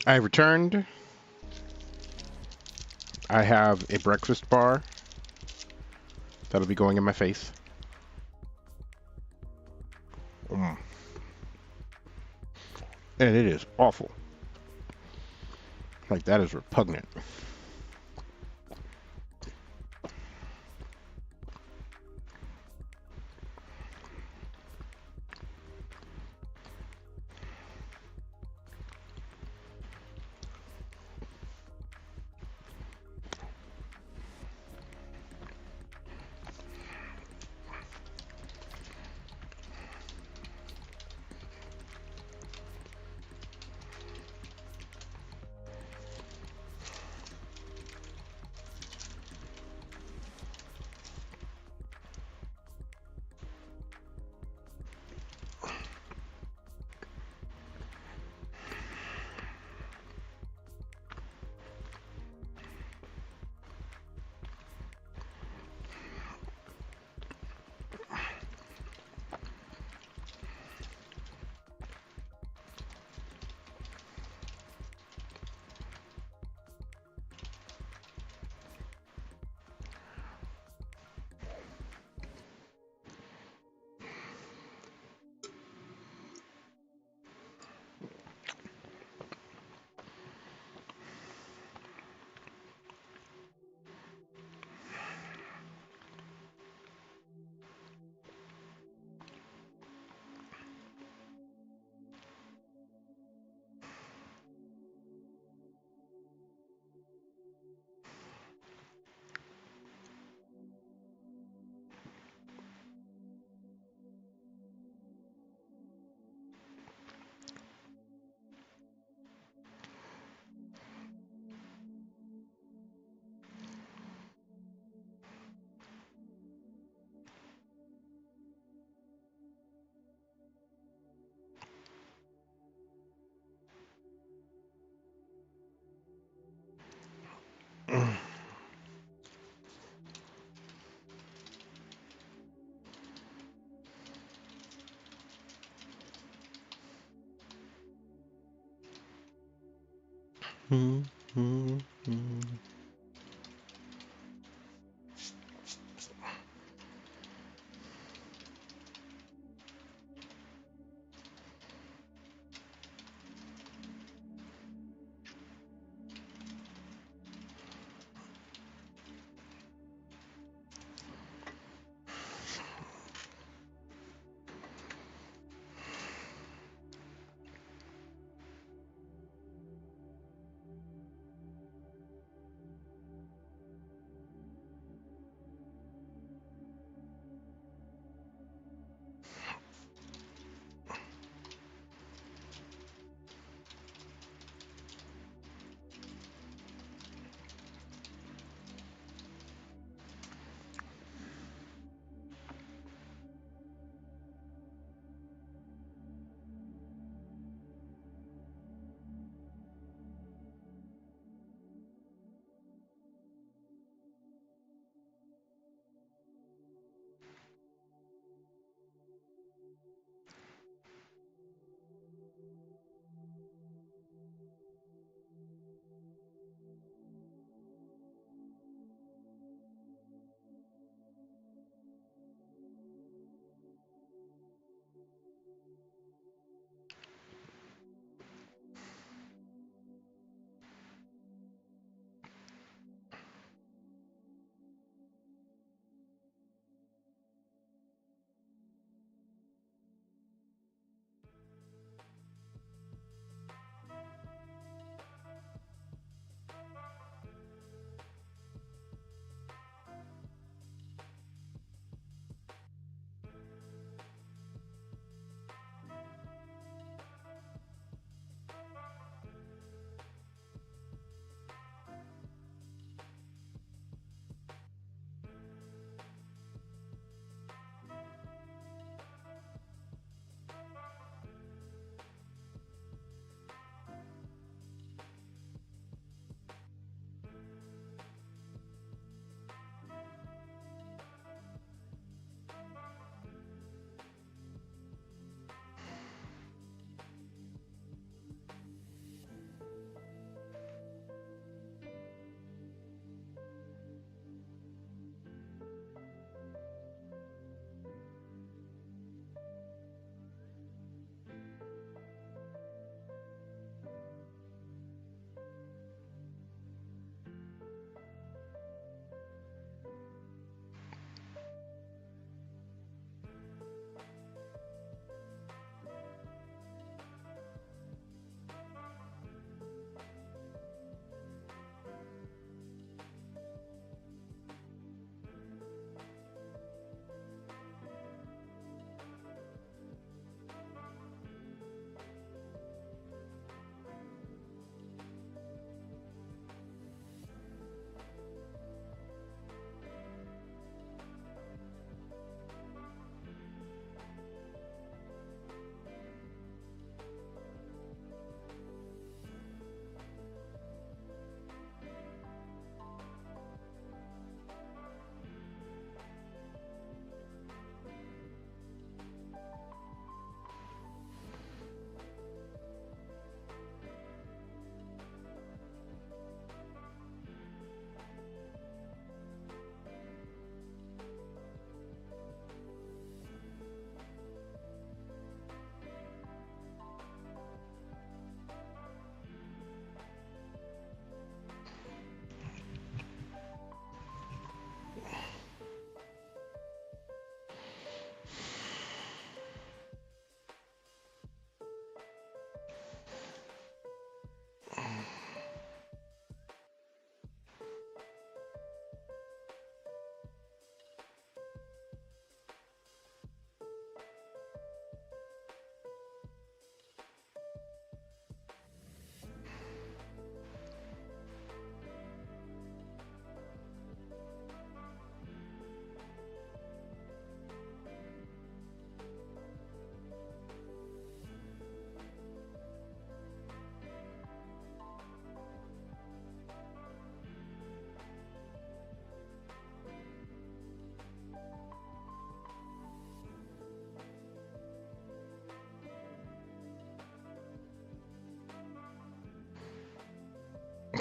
Speaker 1: I returned. I have a breakfast bar that'll be going in my face. Mm. And it is awful. Like, that is repugnant.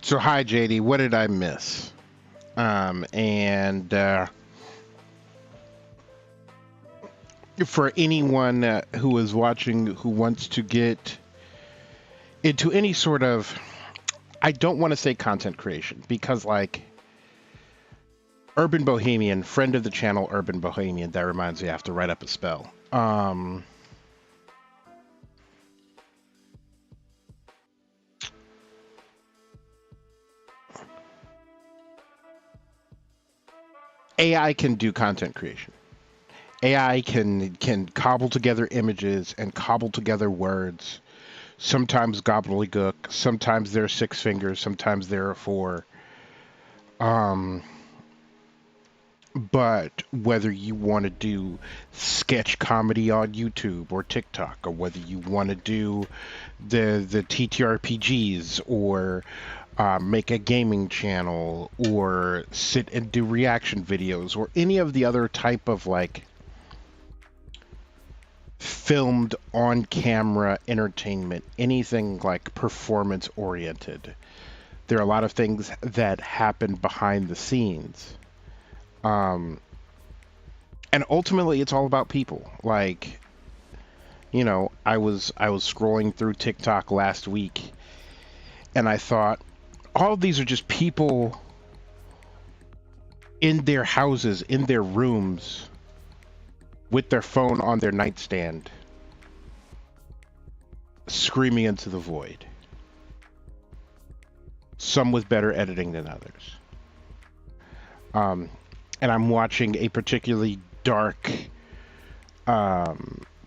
Speaker 1: So, hi, JD. What did I miss? And For anyone who is watching who wants to get into any sort of, I don't want to say content creation because, like, Urban Bohemian, friend of the channel, Urban Bohemian, that reminds me I have to write up a spell. AI can do content creation. AI can cobble together images and cobble together words. Sometimes gobbledygook. Sometimes there are six fingers. Sometimes there are four. Um, but whether you want to do sketch comedy on YouTube or TikTok, or whether you want to do the TTRPGs, or make a gaming channel, or sit and do reaction videos, or any of the other type of like filmed on camera entertainment, anything like performance oriented. There are a lot of things that happen behind the scenes. Um, and ultimately it's all about people. Like, I was scrolling through TikTok last week and I thought all of these are just people in their houses, in their rooms, with their phone on their nightstand, screaming into the void. Some with better editing than others. Um, and I'm watching a particularly dark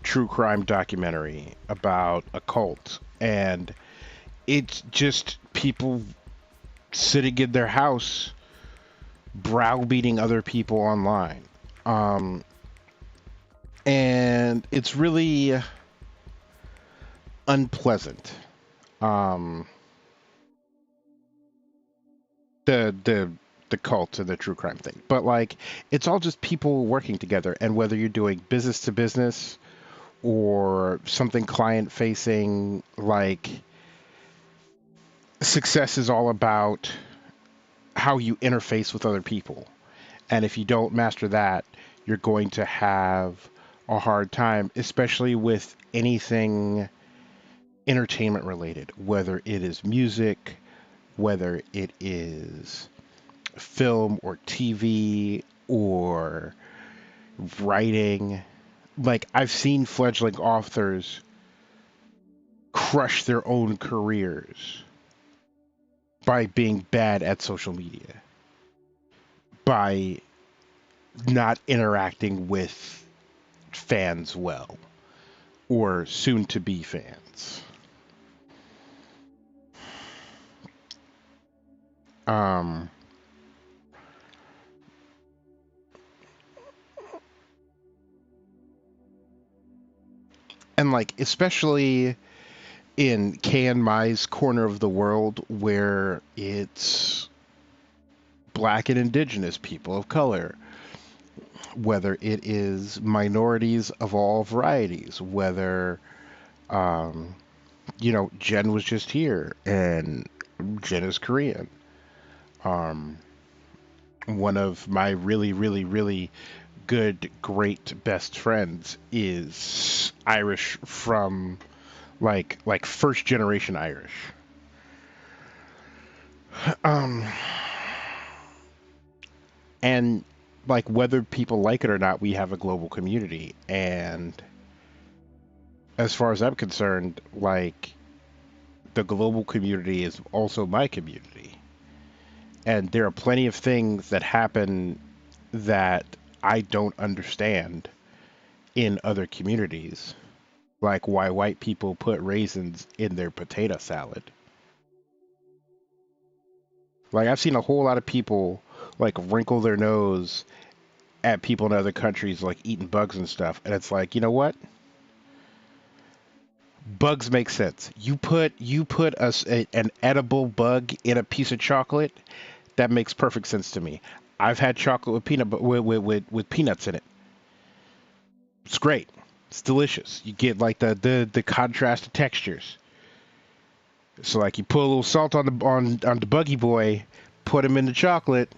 Speaker 1: true crime documentary about a cult, and it's just people sitting in their house browbeating other people online. And it's really unpleasant. Um, the the cult and the true crime thing. But like it's all just people working together, and whether you're doing business to business or something client facing, like success is all about how you interface with other people. And if you don't master that, you're going to have a hard time, especially with anything entertainment related, whether it is music, whether it is film or TV or writing. Like, I've seen fledgling authors crush their own careers by being bad at social media, by not interacting with fans well, or soon to be fans. Um, and like, especially in KNMI's corner of the world where it's black and indigenous people of color, whether it is minorities of all varieties, whether, um, Jen was just here and Jen is Korean. Um, One of my really, really, really good, great best friends is Irish from like first generation Irish. Um, and like whether people like it or not, we have a global community. And as far as I'm concerned, like the global community is also my community. And there are plenty of things that happen that I don't understand in other communities, like why white people put raisins in their potato salad. Like I've seen a whole lot of people like wrinkle their nose at people in other countries like eating bugs and stuff, and it's like, you know what? Bugs make sense. You put an edible bug in a piece of chocolate. That makes perfect sense to me. I've had chocolate with with peanuts in it. It's great. It's delicious. You get like the contrast of textures. So like you put a little salt on the buggy boy, put him in the chocolate,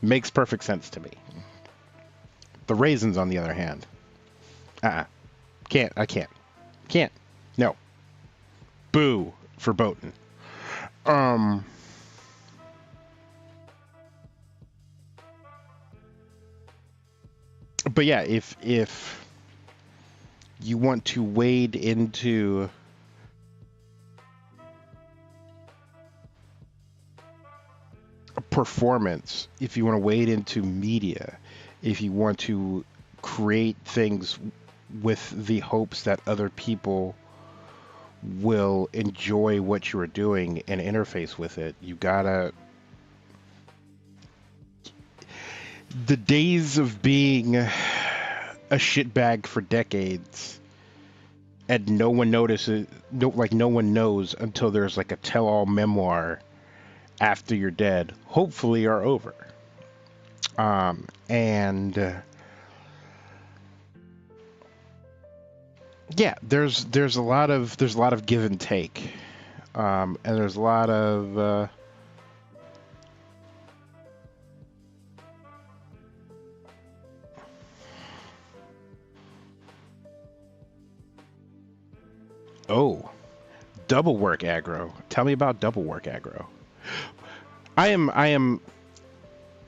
Speaker 1: makes perfect sense to me. The raisins, on the other hand, can't. I can't. No, boo for Boatin'. Um, but yeah, if you want to wade into performance, if you want to wade into media, if you want to create things with the hopes that other people will enjoy what you are doing and interface with it, you gotta. The days of being a shitbag for decades and no one notices, no one knows until there's like a tell-all memoir after you're dead, hopefully are over. And yeah, there's a lot of give and take, and there's a lot of oh, double work aggro. Tell me about double work aggro. I am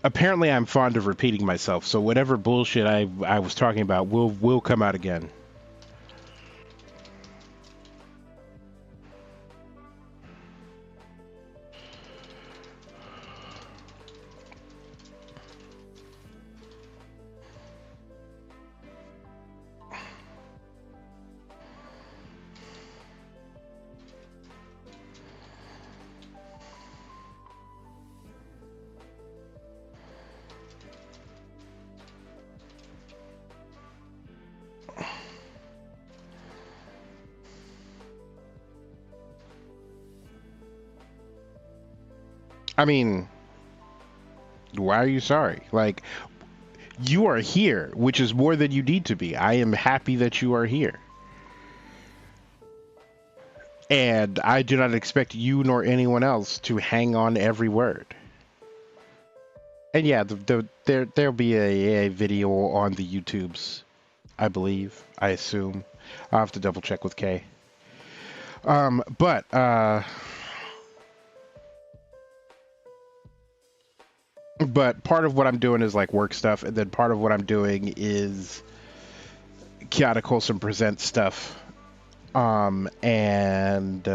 Speaker 1: apparently I'm fond of repeating myself, so whatever bullshit I was talking about will come out again. I mean, why are you sorry? Like, you are here, which is more than you need to be. I am happy that you are here. And I do not expect you nor anyone else to hang on every word. And yeah, there'll be a video on the YouTubes, I believe, I assume. I'll have to double check with Kay. But part of what I'm doing is like work stuff, and then part of what I'm doing is Chaotic Wholesome presents stuff. And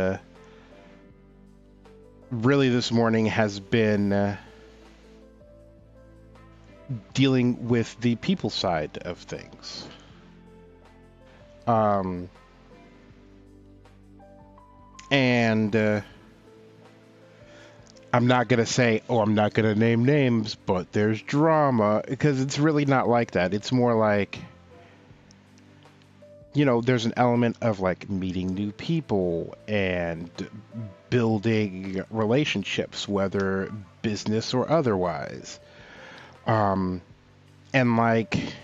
Speaker 1: really this morning has been dealing with the people side of things. And I'm not going to say, oh, I'm not going to name names, but there's drama, because it's really not like that. It's more like, you know, there's an element of like meeting new people and building relationships, whether business or otherwise. And like,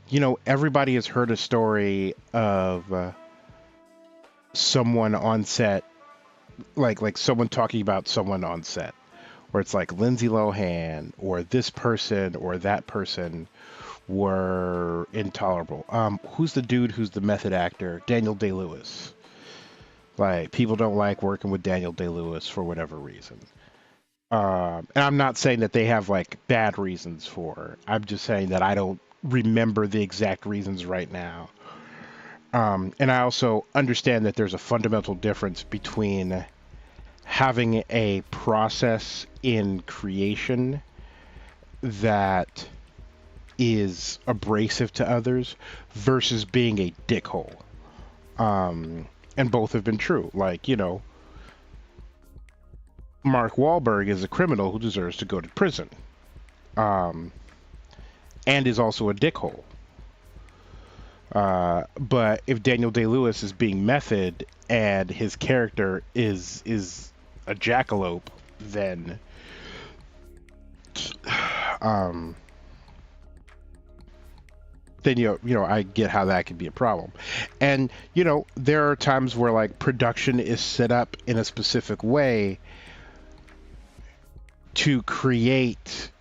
Speaker 1: you know, everybody has heard a story of someone on set, like someone talking about someone on set, where it's like Lindsay Lohan or this person or that person were intolerable. Who's the dude who's the method actor? Daniel Day-Lewis. Like, people don't like working with Daniel Day-Lewis for whatever reason. And I'm not saying that they have like bad reasons for it. I'm just saying that I don't remember the exact reasons right now. And I also understand that there's a fundamental difference between having a process in creation that is abrasive to others versus being a dickhole. And both have been true. Like, you know, Mark Wahlberg is a criminal who deserves to go to prison. And is also a dickhole. But if Daniel Day-Lewis is being method and his character is a jackalope, then then you know I get how that could be a problem. And, there are times where like production is set up in a specific way to create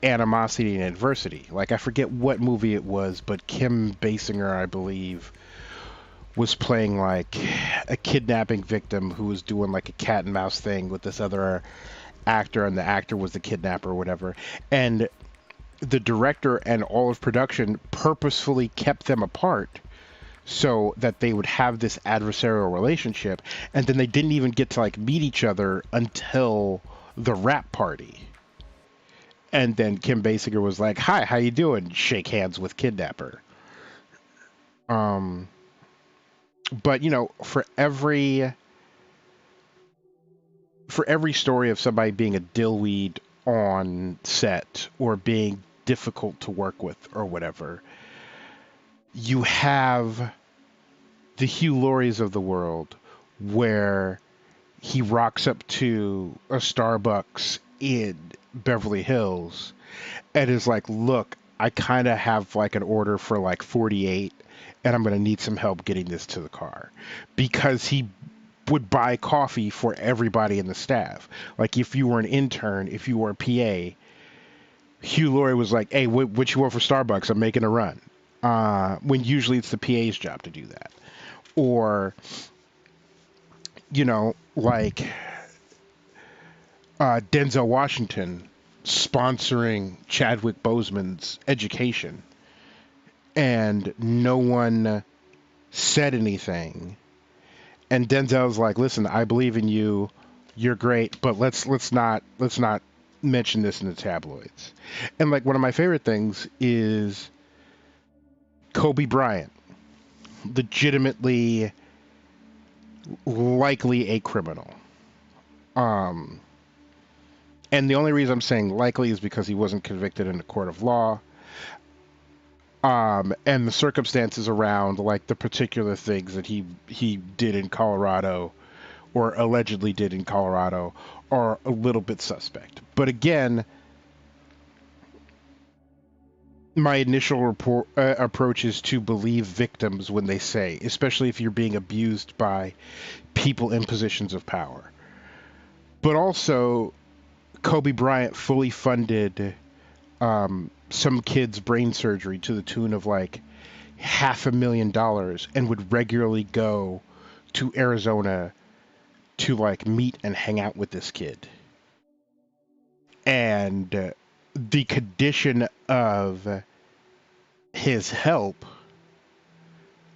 Speaker 1: animosity and adversity. Like, I forget what movie it was, but Kim Basinger, I believe, was playing like a kidnapping victim who was doing like a cat and mouse thing with this other actor, and the actor was the kidnapper or whatever. And the director and all of production purposefully kept them apart so that they would have this adversarial relationship, and then they didn't even get to like meet each other until the rap party. And then Kim Basinger was like, "Hi, how you doing?" Shake hands with kidnapper. Um, but for every story of somebody being a dillweed on set or being difficult to work with or whatever, you have the Hugh Laurie's of the world where he rocks up to a Starbucks in Beverly Hills and is like, "Look, I kind of have like an order for like 48 and I'm going to need some help getting this to the car," because he would buy coffee for everybody in the staff. Like, if you were an intern, if you were a PA, Hugh Laurie was like, "Hey, what you want for Starbucks? I'm making a run." When usually it's the PA's job to do that. Or, like Denzel Washington sponsoring Chadwick Boseman's education, and no one said anything. And Denzel's like, "Listen, I believe in you. You're great, but let's not mention this in the tabloids." And like, one of my favorite things is Kobe Bryant, legitimately likely a criminal. Um, and the only reason I'm saying likely is because he wasn't convicted in a court of law. And the circumstances around like the particular things that he did in Colorado, or allegedly did in Colorado, are a little bit suspect. But again, my initial approach is to believe victims when they say, especially if you're being abused by people in positions of power. But also, Kobe Bryant fully funded some kid's brain surgery to the tune of like $500,000, and would regularly go to Arizona to like meet and hang out with this kid. And the condition of his help,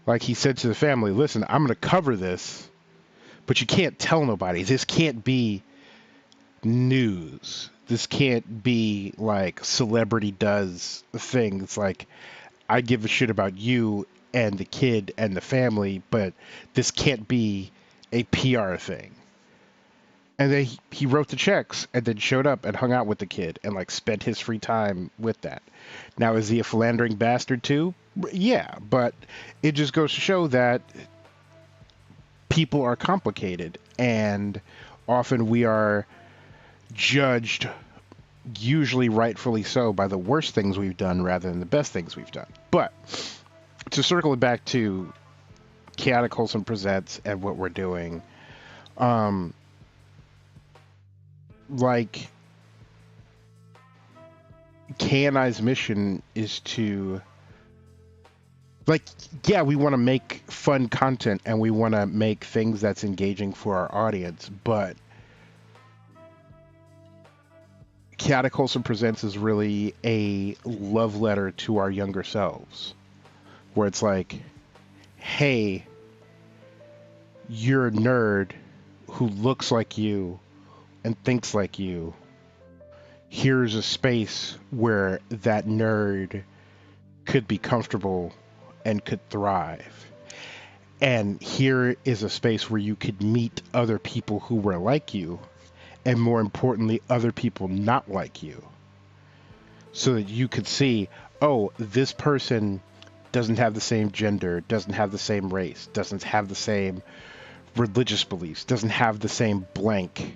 Speaker 1: like, he said to the family, "Listen, I'm going to cover this, but you can't tell nobody. This can't be news. This can't be like celebrity does things. Like, I give a shit about you and the kid and the family, but this can't be a PR thing." And then he wrote the checks and then showed up and hung out with the kid and like spent his free time with that. Now, is he a philandering bastard too? Yeah, but it just goes to show that people are complicated, and often we are judged, usually rightfully so, by the worst things we've done rather than the best things we've done. But to circle it back to Chaotic Wholesome Presents and what we're doing, like, KNI's mission is to, like, yeah, we want to make fun content and we want to make things that's engaging for our audience, but Chaotic Wholesome Presents is really a love letter to our younger selves, where it's like, "Hey, you're a nerd who looks like you and thinks like you. Here's a space where that nerd could be comfortable and could thrive. And here is a space where you could meet other people who were like you, and more importantly, other people not like you, so that you could see, oh, this person doesn't have the same gender, doesn't have the same race, doesn't have the same religious beliefs, doesn't have the same blank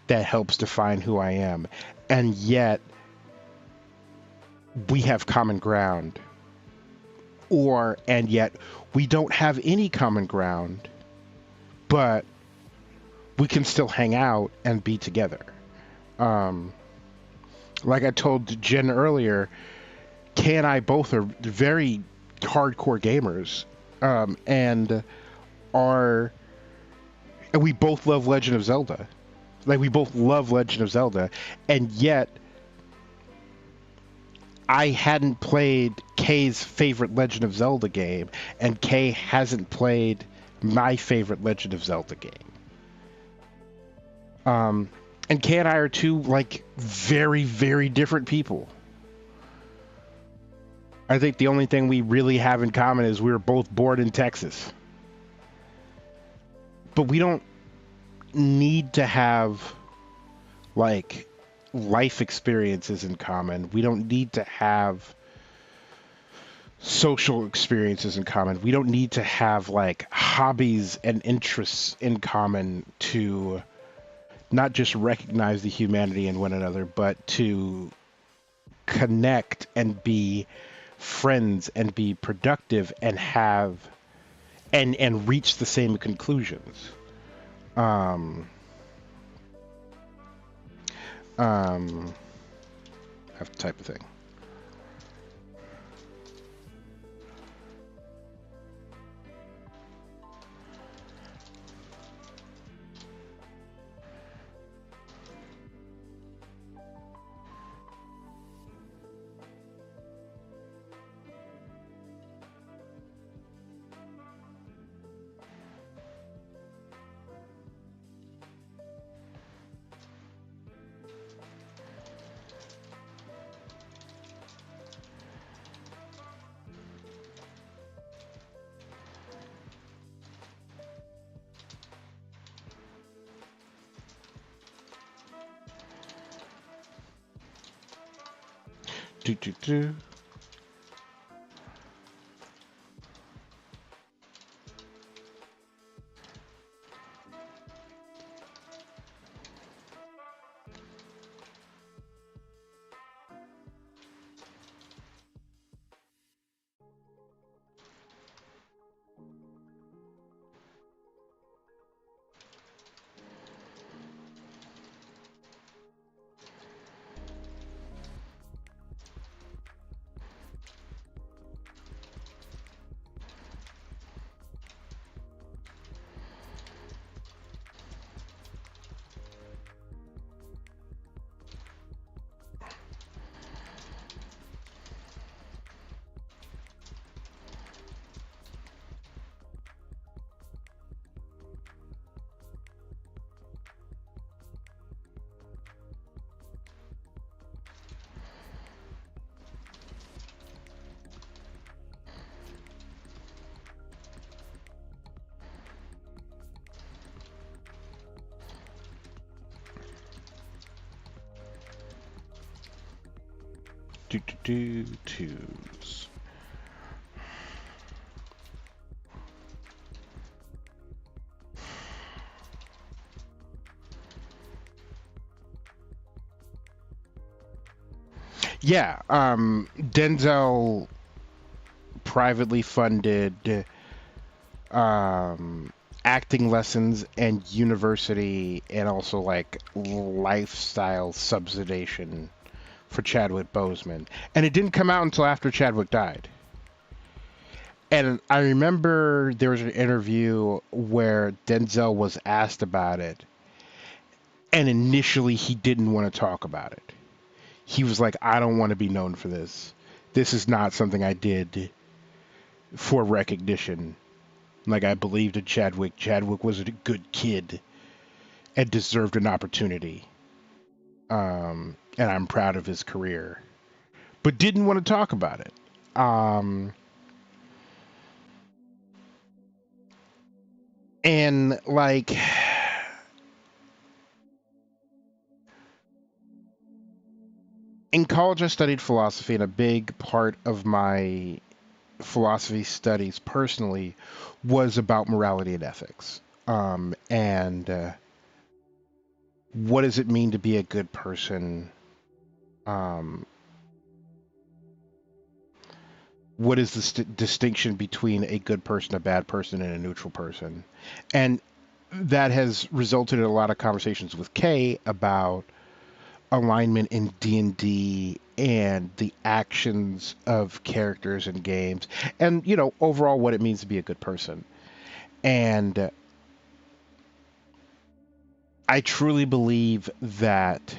Speaker 1: that helps define who I am. And yet, we have common ground. and yet we don't have any common ground, but we can still hang out and be together. Um, like I told Jen earlier, Kay and I both are very hardcore gamers, and are and we both love Legend of Zelda. Like we both love Legend of Zelda, and yet I hadn't played Kay's favorite Legend of Zelda game, and Kay hasn't played my favorite Legend of Zelda game. And Kay and I are two like very, very different people. I think the only thing we really have in common is we were both born in Texas. But we don't need to have like life experiences in common. We don't need to have social experiences in common. We don't need to have like hobbies and interests in common to not just recognize the humanity in one another, but to connect and be friends and be productive and have and reach the same conclusions. Um, that type of thing. Do, do, do. Twos. Yeah, Denzel privately funded acting lessons and university and also like lifestyle subsidization for Chadwick Boseman. And it didn't come out until after Chadwick died. And I remember there was an interview where Denzel was asked about it, and initially he didn't want to talk about it. He was like, I don't want to be known for this. This is not something I did for recognition. Like, I believed in Chadwick. Chadwick was a good kid and deserved an opportunity. And I'm proud of his career. But didn't want to talk about it. And, like, in college, I studied philosophy, and a big part of my philosophy studies personally was about morality and ethics. And what does it mean to be a good person? Um, what is the distinction between a good person, a bad person, and a neutral person? And that has resulted in a lot of conversations with Kay about alignment in D&D and the actions of characters and games, and overall what it means to be a good person. And I truly believe that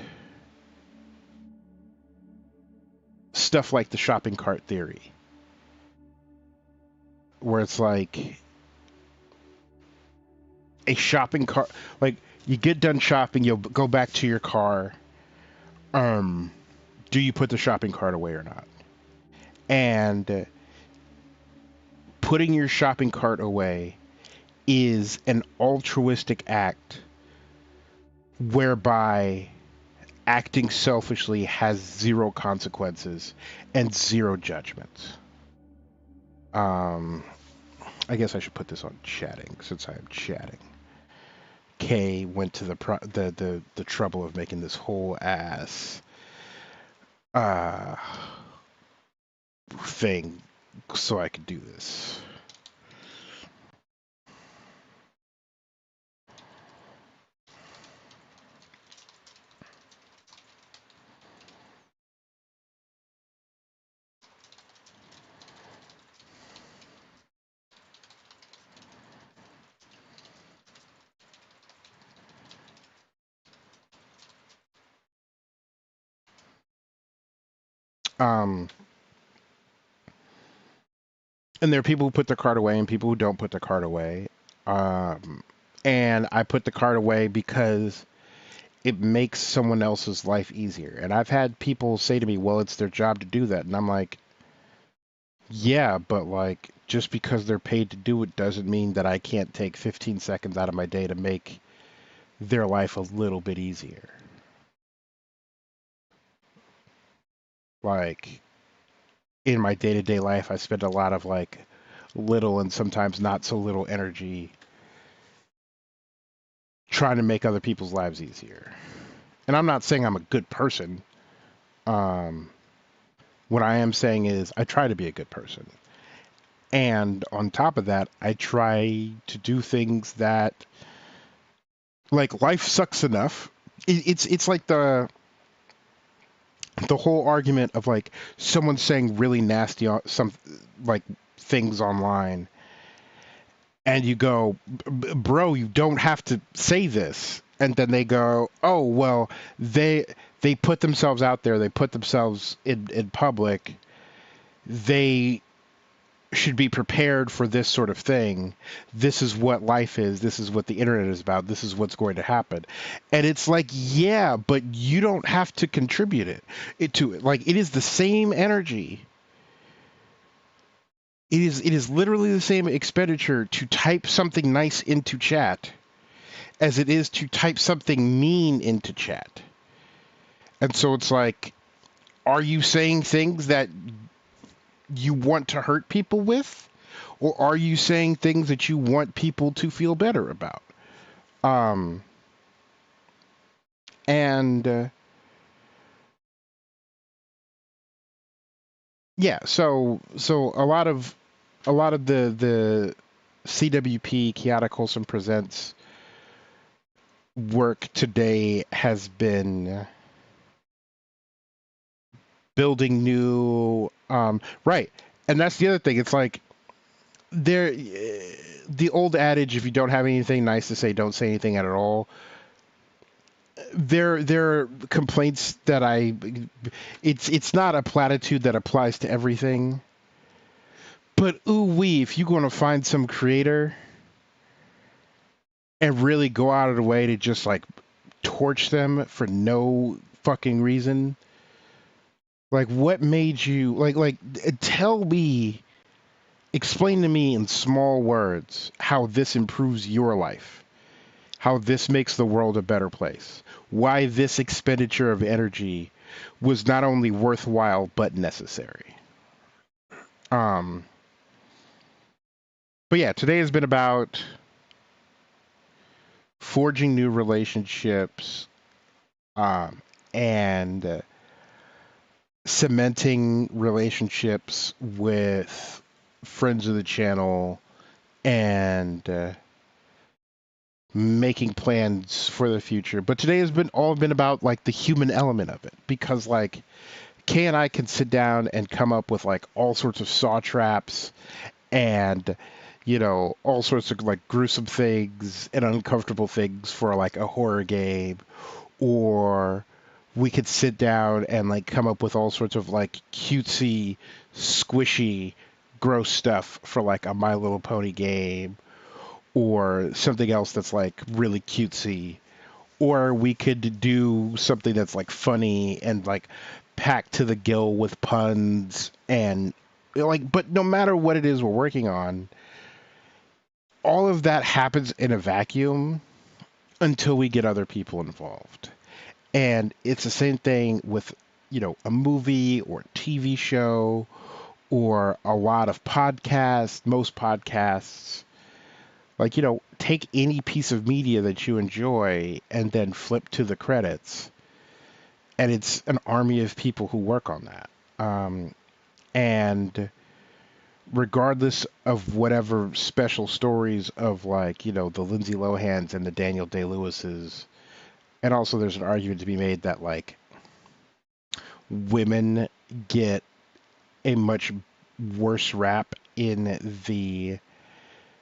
Speaker 1: stuff like the shopping cart theory, where it's like a shopping cart, like you get done shopping, you'll go back to your car. um do you put the shopping cart away or not? And putting your shopping cart away is an altruistic act whereby acting selfishly has zero consequences and zero judgments. um I guess I should put this on chatting since I am chatting. Kay went to the trouble of making this whole ass uh thing so I could do this. Um, and there are people who put their card away and people who don't put their card away. Um, and I put the card away because it makes someone else's life easier. And I've had people say to me, well, it's their job to do that. And I'm like, yeah, but like, just because they're paid to do it doesn't mean that I can't take 15 seconds out of my day to make their life a little bit easier. Like, in my day to day life, I spend a lot of like little and sometimes not so little energy trying to make other people's lives easier. And I'm not saying I'm a good person. Um, what I am saying is I try to be a good person. And on top of that, I try to do things that, like, life sucks enough. It's like the whole argument of like someone saying really nasty some like things online, and you go, bro, you don't have to say this. And then they go, oh well, they put themselves out there, they put themselves in public, they should be prepared for this sort of thing. This is what life is, this is what the internet is about, this is what's going to happen. And it's like, yeah, but you don't have to contribute it to it. Like, it is the same energy. It is literally the same expenditure to type something nice into chat as it is to type something mean into chat. And so it's like, are you saying things that you want to hurt people with? Or are you saying things that you want people to feel better about? Um, and yeah, so a lot of the CWP Chaotic Wholesome Presents work today has been building new right. And that's the other thing. It's like there the old adage, if you don't have anything nice to say, don't say anything at all. There are complaints that it's not a platitude that applies to everything. But ooh wee, if you're going to find some creator and really go out of the way to just like torch them for no fucking reason, like what made you like tell me, explain to me in small words how this improves your life, how this makes the world a better place, why this expenditure of energy was not only worthwhile but necessary. Um, but yeah, today has been about forging new relationships, and cementing relationships with friends of the channel and making plans for the future. But today has been all been about like the human element of it, because like Kay and I can sit down and come up with like all sorts of saw traps and all sorts of like gruesome things and uncomfortable things for like a horror game, or we could sit down and like come up with all sorts of like cutesy, squishy, gross stuff for like a My Little Pony game, or something else that's like really cutesy, or we could do something that's like funny and like packed to the gill with puns and like, but no matter what it is we're working on, all of that happens in a vacuum until we get other people involved. And it's the same thing with, a movie or a TV show or a lot of podcasts, most podcasts. Like, take any piece of media that you enjoy and then flip to the credits. And it's an army of people who work on that. And regardless of whatever special stories of like, the Lindsay Lohans and the Daniel Day-Lewises, and also there's an argument to be made that like women get a much worse rap in the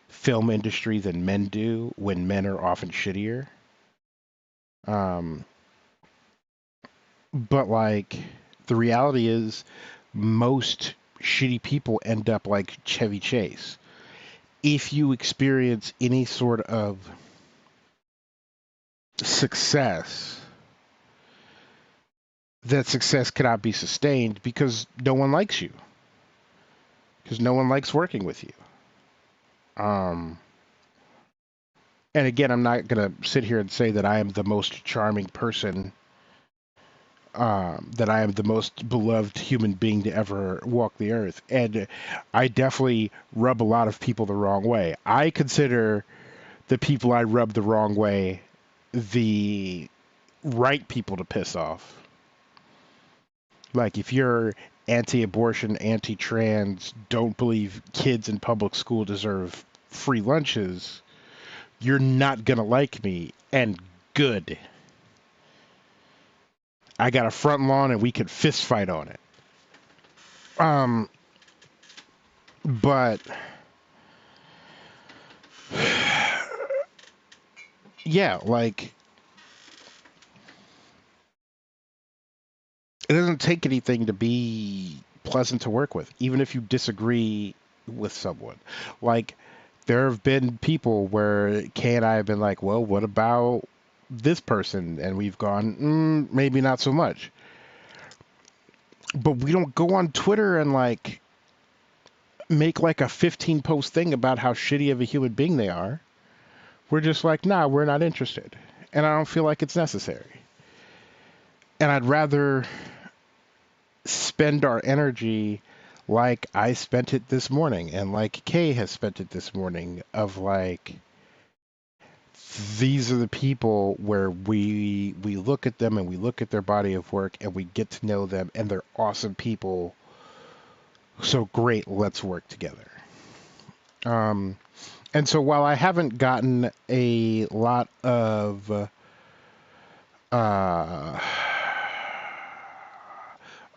Speaker 1: film industry than men do when men are often shittier. Um, but like the reality is most shitty people end up like Chevy Chase. If you experience any sort of success, that success cannot be sustained because no one likes you. Because no one likes working with you. Um, and again, I'm not going to sit here and say that I am the most charming person, that I am the most beloved human being to ever walk the earth. And I definitely rub a lot of people the wrong way. I consider the people I rub the wrong way the right people to piss off. Like if you're anti-abortion, anti-trans, don't believe kids in public school deserve free lunches, you're not gonna like me, and good. I got a front lawn and we could fist fight on it. Um, but yeah, like it doesn't take anything to be pleasant to work with, even if you disagree with someone. Like there have been people where Kay and I have been like, well, what about this person? And we've gone, maybe not so much. But we don't go on Twitter and like make like a 15 post thing about how shitty of a human being they are. We're just like, nah, we're not interested. And I don't feel like it's necessary. And I'd rather spend our energy like I spent it this morning and like Kay has spent it this morning, of like, these are the people where we look at them and we look at their body of work and we get to know them and they're awesome people. So great, let's work together. And so while I haven't gotten a lot of oh,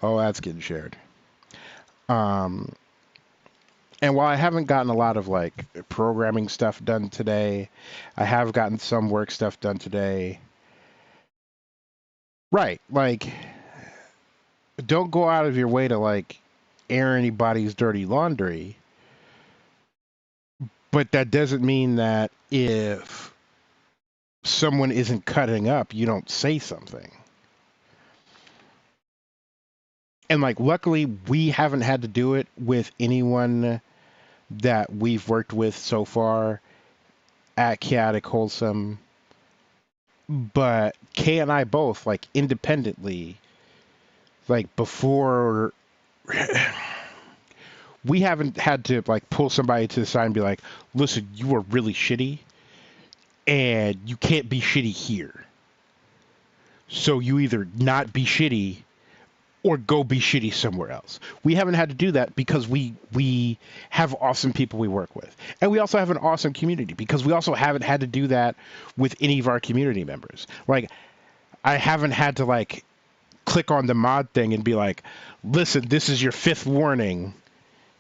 Speaker 1: that's getting shared. Um, and while I haven't gotten a lot of like programming stuff done today, I have gotten some work stuff done today. Right, like don't go out of your way to like air anybody's dirty laundry, but that doesn't mean that if someone isn't cutting up, you don't say something. And like luckily we haven't had to do it with anyone that we've worked with so far at Chaotic Wholesome, but Kay and I both like independently, like before, we haven't had to like pull somebody to the side and be like, listen, you are really shitty and you can't be shitty here, so you either not be shitty or go be shitty somewhere else. We haven't had to do that because we have awesome people we work with. And we also have an awesome community because we also haven't had to do that with any of our community members. Like I haven't had to like click on the mod thing and be like, "Listen, this is your fifth warning.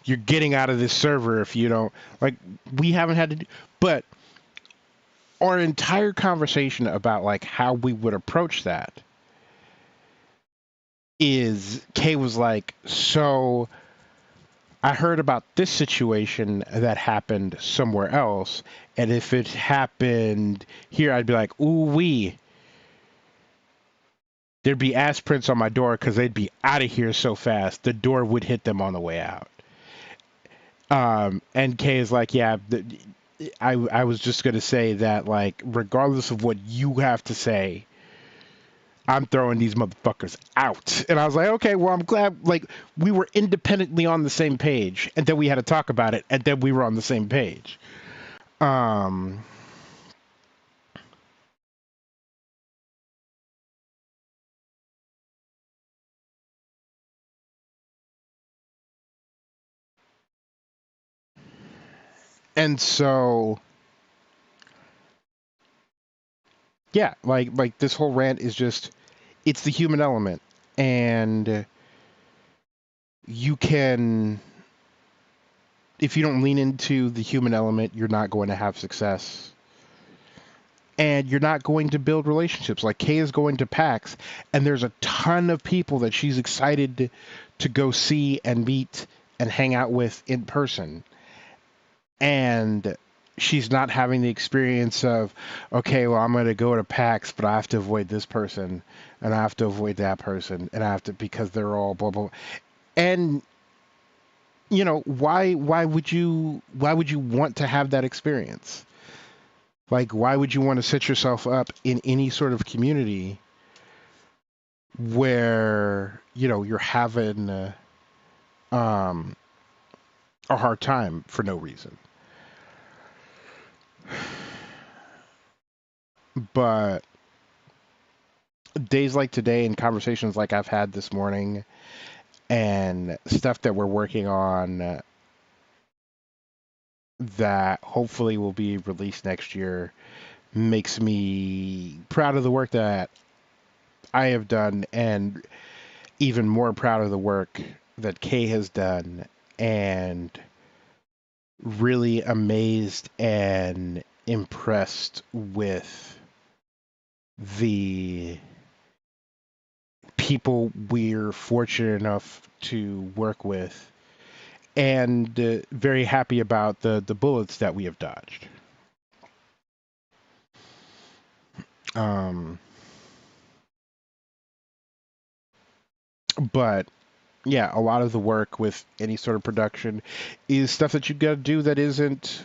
Speaker 1: You're getting out of this server if you don't." Like we haven't had to do, but our entire conversation about like how we would approach that is Kay was like, "So I heard about this situation that happened somewhere else, and if it happened here, I'd be like, ooh wee, there'd be ass prints on my door because they'd be out of here so fast, the door would hit them on the way out." And Kay is like, yeah, I was just gonna say that, like, regardless of what you have to say, I'm throwing these motherfuckers out. And I was like, okay, well, I'm glad, like, we were independently on the same page, and then we had to talk about it, and then we were on the same page. Um, and so, yeah, like this whole rant is just, it's the human element, and you can, if you don't lean into the human element, you're not going to have success. And you're not going to build relationships. Like Kay is going to PAX, and there's a ton of people that she's excited to go see and meet and hang out with in person. And she's not having the experience of, okay, well, I'm going to go to PAX, but I have to avoid this person, and I have to avoid that person, and I have to, because they're all blah blah. And you know, why would you want to have that experience? Like, why would you want to set yourself up in any sort of community where, you know, you're having um, a hard time for no reason? But days like today and conversations like I've had this morning and stuff that we're working on that hopefully will be released next year makes me proud of the work that I have done, and even more proud of the work that Kay has done, and really amazed and impressed with the people we're fortunate enough to work with, and very happy about the bullets that we have dodged. Um, but yeah, a lot of the work with any sort of production is stuff that you got to do that isn't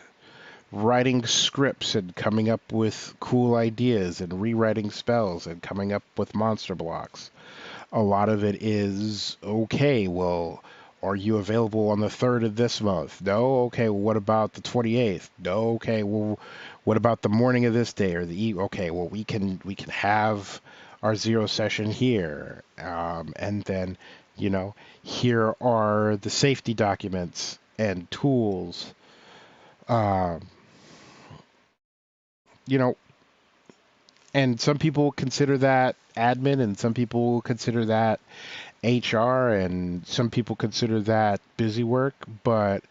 Speaker 1: writing scripts and coming up with cool ideas and rewriting spells and coming up with monster blocks. A lot of it is, okay, well, are you available on the 3rd of this month? No. Okay, well, what about the 28th? No. Okay, well, what about the morning of this day or the okay, well, we can have our zero session here, and then, you know, here are the safety documents and tools. um, you know, and some people consider that admin, and some people consider that HR, and some people consider that busy work, but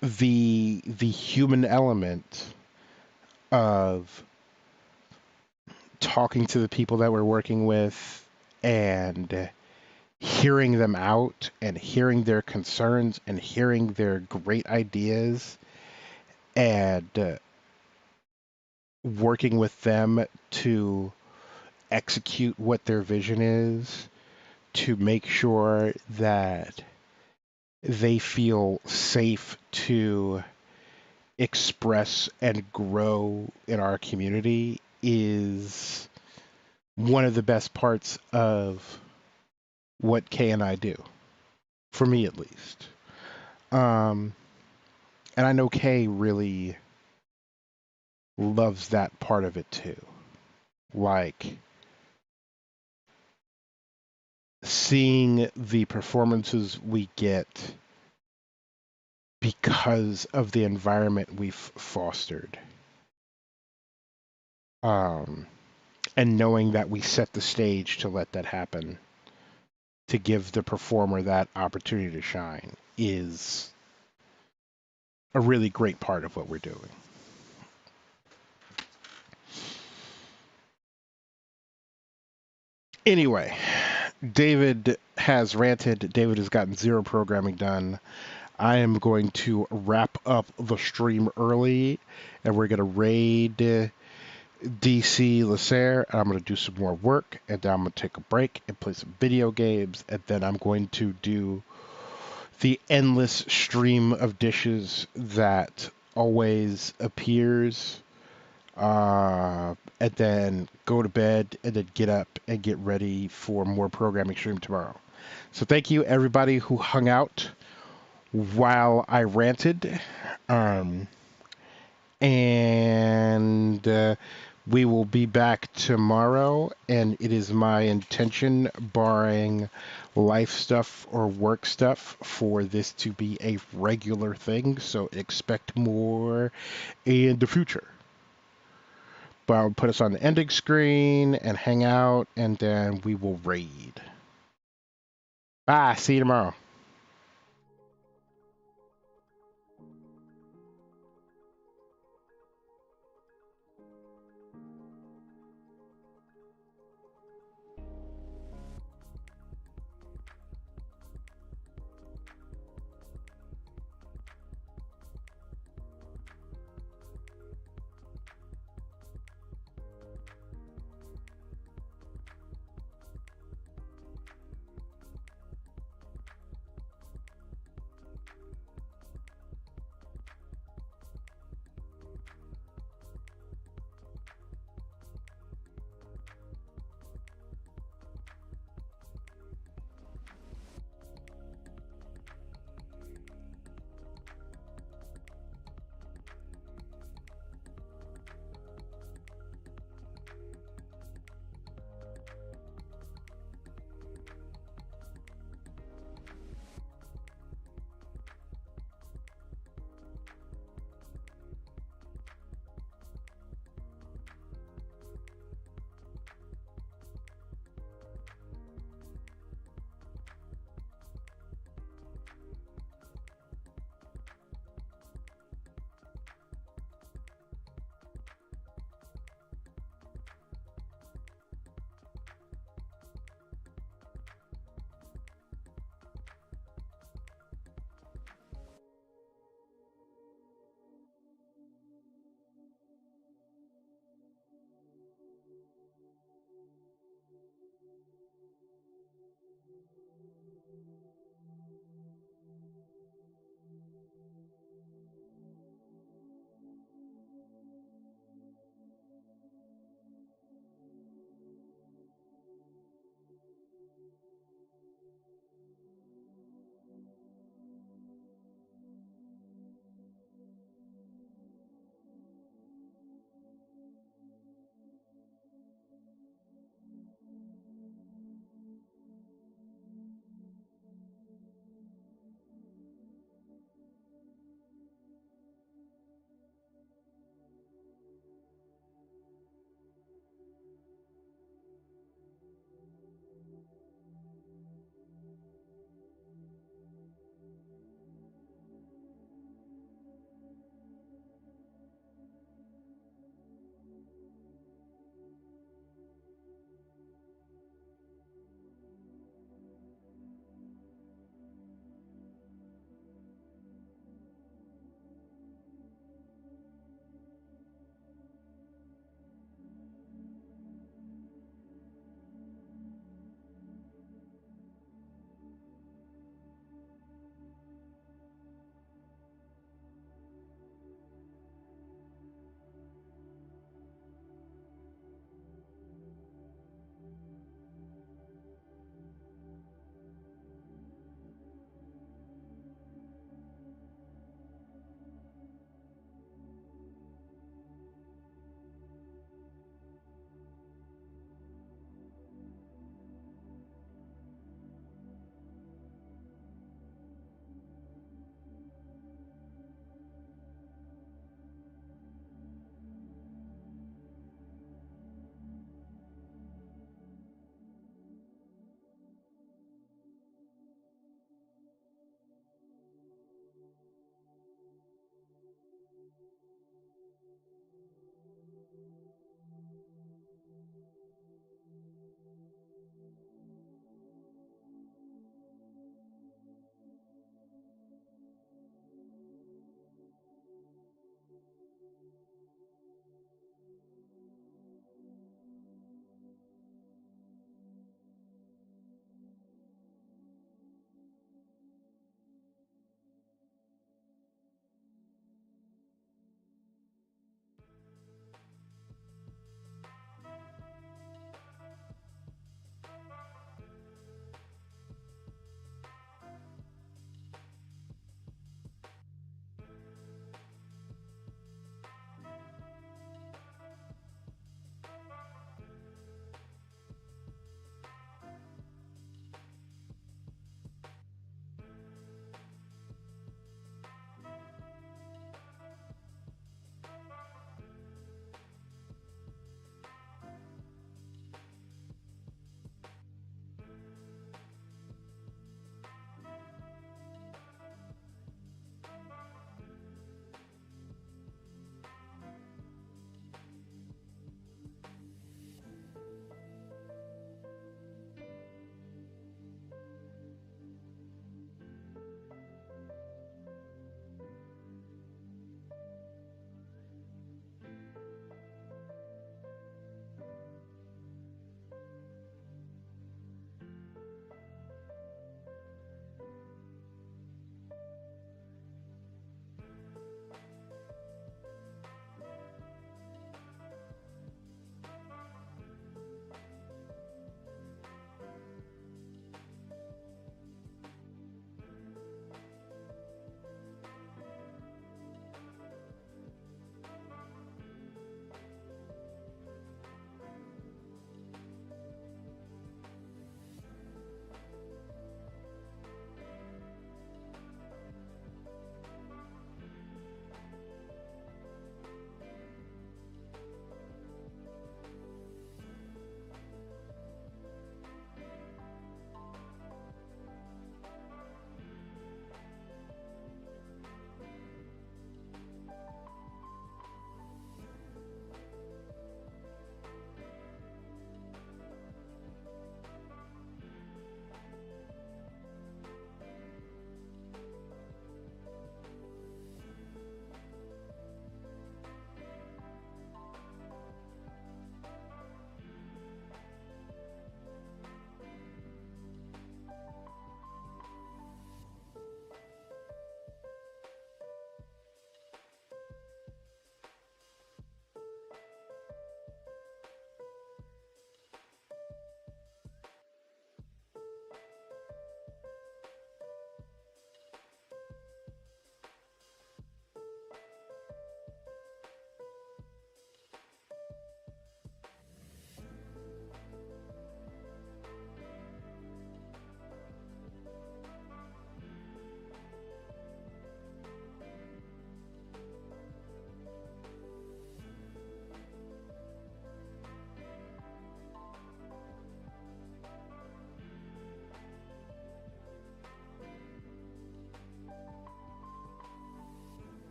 Speaker 1: the human element of talking to the people that we're working with and hearing them out and hearing their concerns and hearing their great ideas, and working with them to execute what their vision is, to make sure that they feel safe to express and grow in our community is one of the best parts of what Kay and I do, for me at least. Um, and I know Kay really loves that part of it too. Like, seeing the performances we get because of the environment we've fostered. And knowing that we set the stage to let that happen, to give the performer that opportunity to shine, is a really great part of what we're doing. Anyway, David has ranted. David has gotten zero programming done. I am going to wrap up the stream early, and we're going to raid DC Lacer, and I'm going to do some more work, and then I'm going to take a break and play some video games, and then I'm going to do the endless stream of dishes that always appears, and then go to bed, and then get up and get ready for more programming stream tomorrow. So thank you, everybody who hung out while I ranted. And we will be back tomorrow, and it is my intention, barring life stuff or work stuff, for this to be a regular thing, so expect more in the future. But I'll put us on the ending screen and hang out, and then we will raid. See you tomorrow.